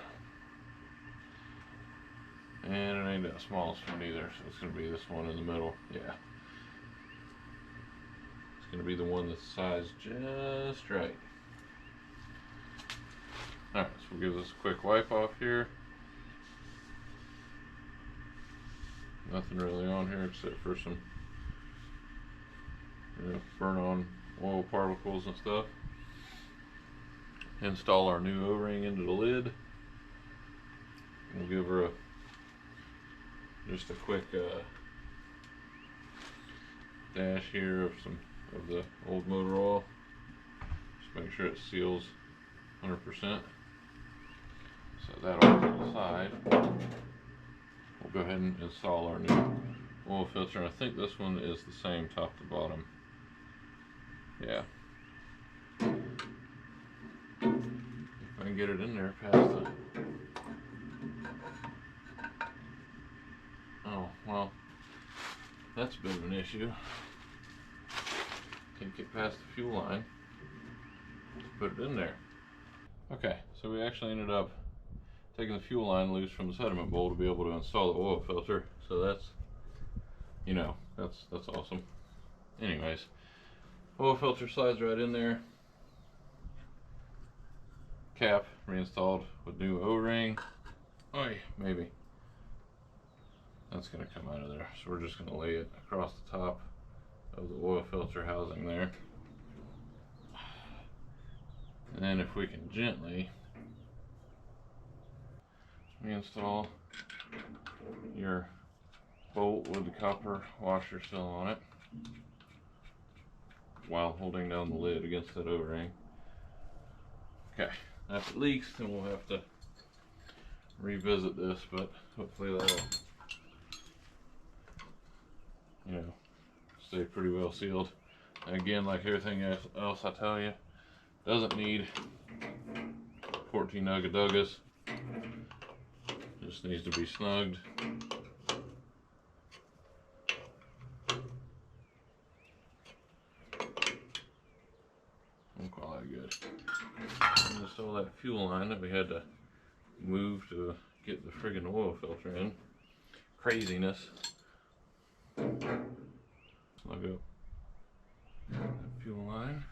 And it ain't that smallest one either, so it's going to be this one in the middle. Yeah. It's going to be the one that's sized just right. Alright, so we'll give this a quick wipe off here. Nothing really on here except for some burn on oil particles and stuff. Install our new O-ring into the lid. We'll give her just a quick dash here of some of the old motor oil. Just make sure it seals 100%. Set that off to the side. We'll go ahead and install our new oil filter. I think this one is the same top to bottom. Yeah. If I can get it in there past the... Oh, well, that's a bit of an issue. Can't get past the fuel line. Put it in there. Okay, so we actually ended up taking the fuel line loose from the sediment bowl to be able to install the oil filter. So that's, you know, that's awesome. Anyways, oil filter slides right in there. Cap reinstalled with new O-ring. Oy, maybe. That's gonna come out of there. So we're just gonna lay it across the top of the oil filter housing there. And then if we can gently reinstall your bolt with the copper washer still on it while holding down the lid against that O-ring. Okay, if it leaks, then we'll have to revisit this, but hopefully that'll, you know, stay pretty well sealed. And again, like everything else I tell you, doesn't need 14 ugga-duggas. Just needs to be snugged. Won't call that good. And just all that fuel line that we had to move to get the friggin' oil filter in. Craziness. Snug up that fuel line.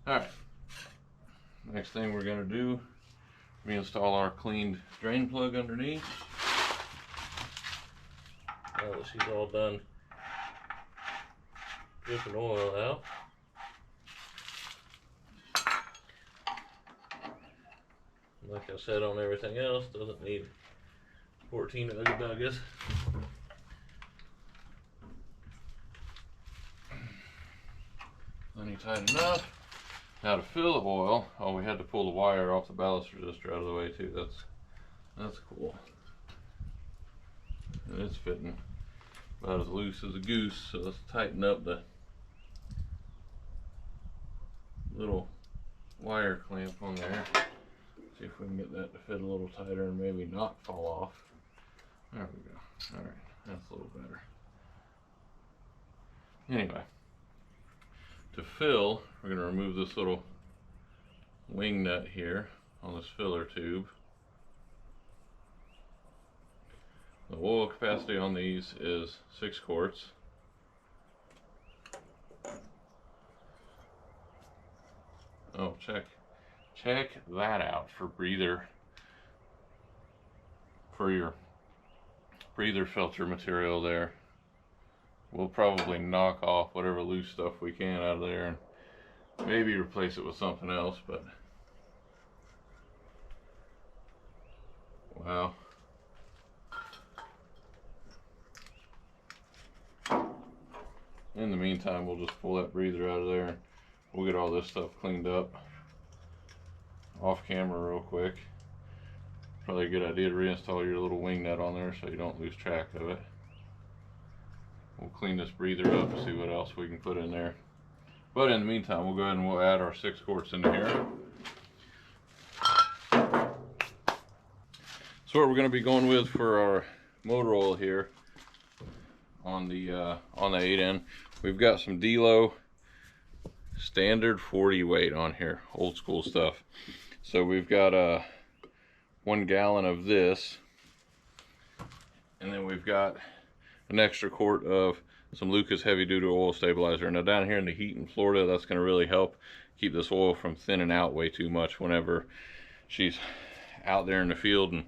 Alright. Next thing we're gonna do, reinstall our cleaned drain plug underneath. Now that she's all done dripping oil out. Like I said on everything else, doesn't need 14 ugga-duggas. Plenty tight enough. Now to fill the oil, oh, we had to pull the wire off the ballast resistor out of the way too. That's cool. And it's fitting about as loose as a goose, so let's tighten up the little wire clamp on there. See if we can get that to fit a little tighter and maybe not fall off. There we go. Alright, that's a little better. Anyway, to fill, we're going to remove this little wing nut here on this filler tube. The oil capacity on these is 6 quarts. Oh, check that out for your breather filter material there. We'll probably knock off whatever loose stuff we can out of there and maybe replace it with something else, but wow. In the meantime, we'll just pull that breather out of there and we'll get all this stuff cleaned up off camera real quick. Probably a good idea to reinstall your little wing nut on there so you don't lose track of it. We'll clean this breather up and see what else we can put in there. But in the meantime, we'll go ahead and we'll add our 6 quarts into here. So what we're going to be going with for our motor oil here on the 8N, we've got some D-Low standard 40 weight on here, old school stuff. So we've got 1 gallon of this, and then we've got an extra quart of some Lucas heavy duty oil stabilizer. Now down here in the heat in Florida, that's going to really help keep this oil from thinning out way too much whenever she's out there in the field and,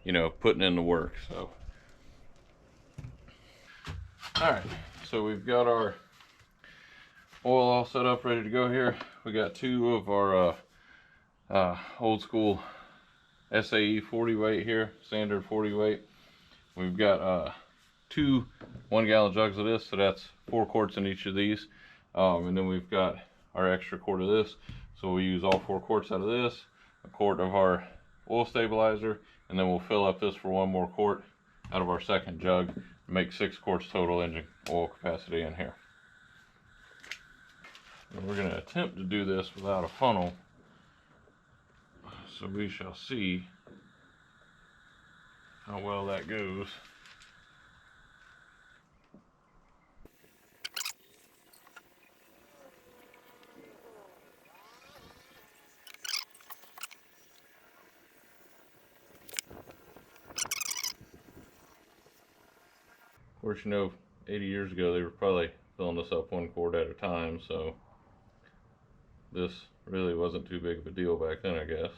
you know, putting in the work. So all right, so we've got our oil all set up, ready to go here. We got 2 of our old school SAE 40 weight here, standard 40 weight. We've got 2 1-gallon jugs of this, so that's 4 quarts in each of these. And then we've got our extra quart of this, so we'll use all 4 quarts out of this, a quart of our oil stabilizer, and then we'll fill up this for 1 more quart out of our second jug to make 6 quarts total engine oil capacity in here. And we're going to attempt to do this without a funnel, so we shall see how well that goes. Of course, you know, 80 years ago they were probably filling this up 1 quart at a time, so this really wasn't too big of a deal back then, I guess.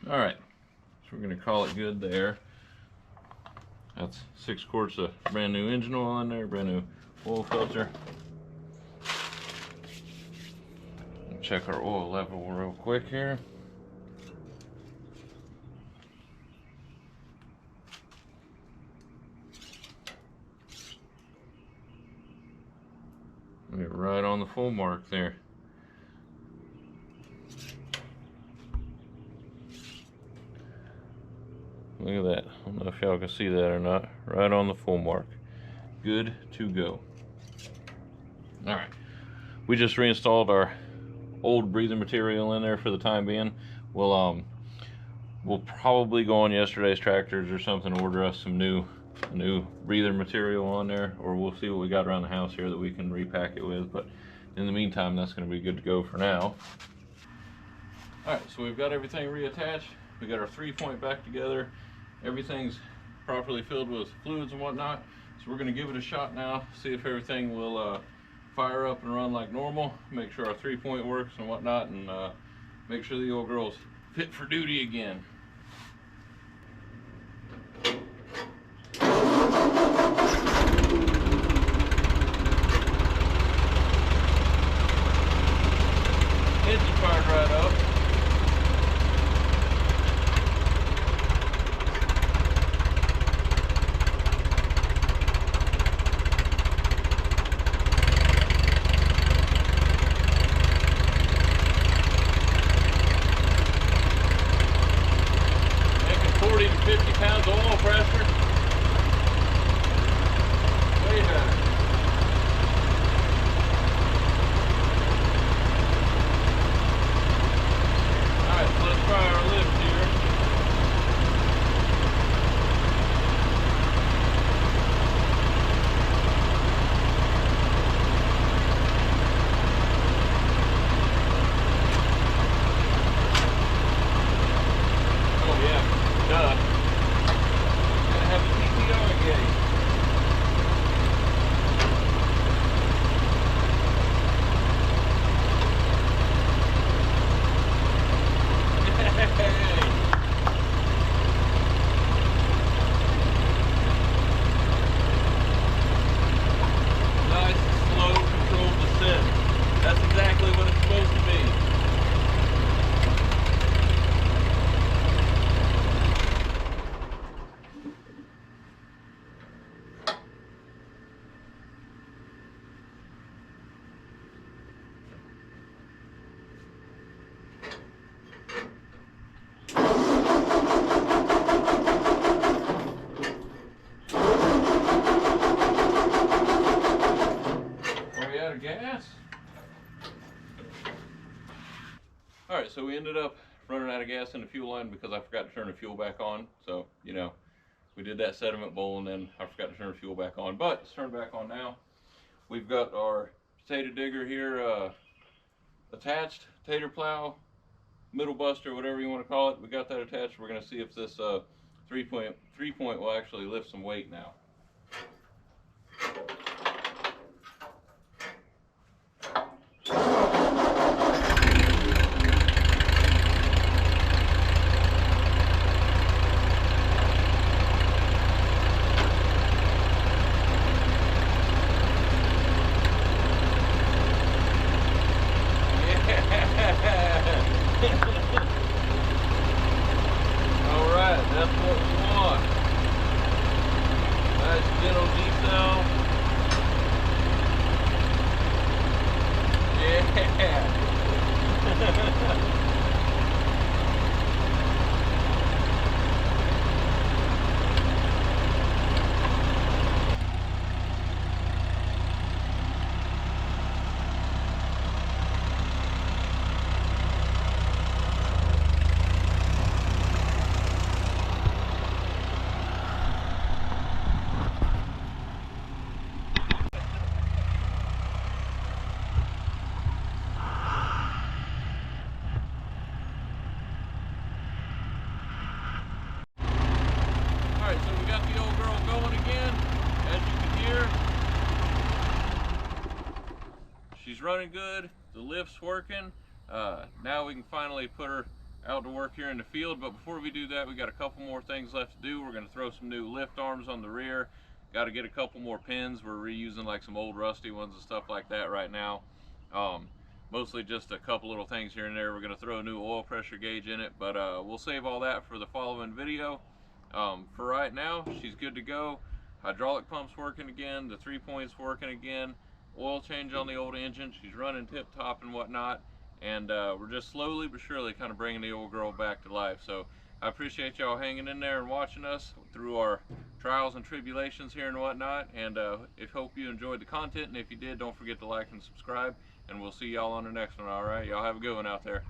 All right, so we're gonna call it good there. That's 6 quarts of brand new engine oil in there, brand new oil filter. Check our oil level real quick here. We're right on the full mark there. Look at that. I don't know if y'all can see that or not. Right on the full mark. Good to go. All right. We just reinstalled our old breather material in there for the time being. We'll probably go on yesterday's tractors or something, order us some new breather material on there, or we'll see what we got around the house here that we can repack it with. But in the meantime, that's going to be good to go for now. All right, so we've got everything reattached. We got our 3-point back together. Everything's properly filled with fluids and whatnot. So we're going to give it a shot now, see if everything will fire up and run like normal, make sure our 3-point works and whatnot, and make sure the old girl's fit for duty again. Engine fired right up. so we ended up running out of gas in the fuel line because I forgot to turn the fuel back on. So, you know, we did that sediment bowl and then I forgot to turn the fuel back on. But it's turned back on now. We've got our potato digger here attached, tater plow, middle buster, whatever you want to call it. We got that attached. We're going to see if this 3-point will actually lift some weight now. Alright, that's what we want. Nice gentle decel. Yeah. Alright, so we got the old girl going again. As you can hear, she's running good. The lift's working. Now we can finally put her out to work here in the field. But before we do that, we got a couple more things left to do. We're going to throw some new lift arms on the rear. Got to get a couple more pins. We're reusing like some old rusty ones and stuff like that right now. Mostly just a couple little things here and there. We're going to throw a new oil pressure gauge in it, but we'll save all that for the following video. For right now, she's good to go. Hydraulic pump's working again, the 3-point's working again, oil change on the old engine, she's running tip-top and whatnot, and we're just slowly but surely kind of bringing the old girl back to life. So I appreciate y'all hanging in there and watching us through our trials and tribulations here and whatnot, and I hope you enjoyed the content, and if you did, don't forget to like and subscribe, and we'll see y'all on the next one. All right, y'all have a good one out there.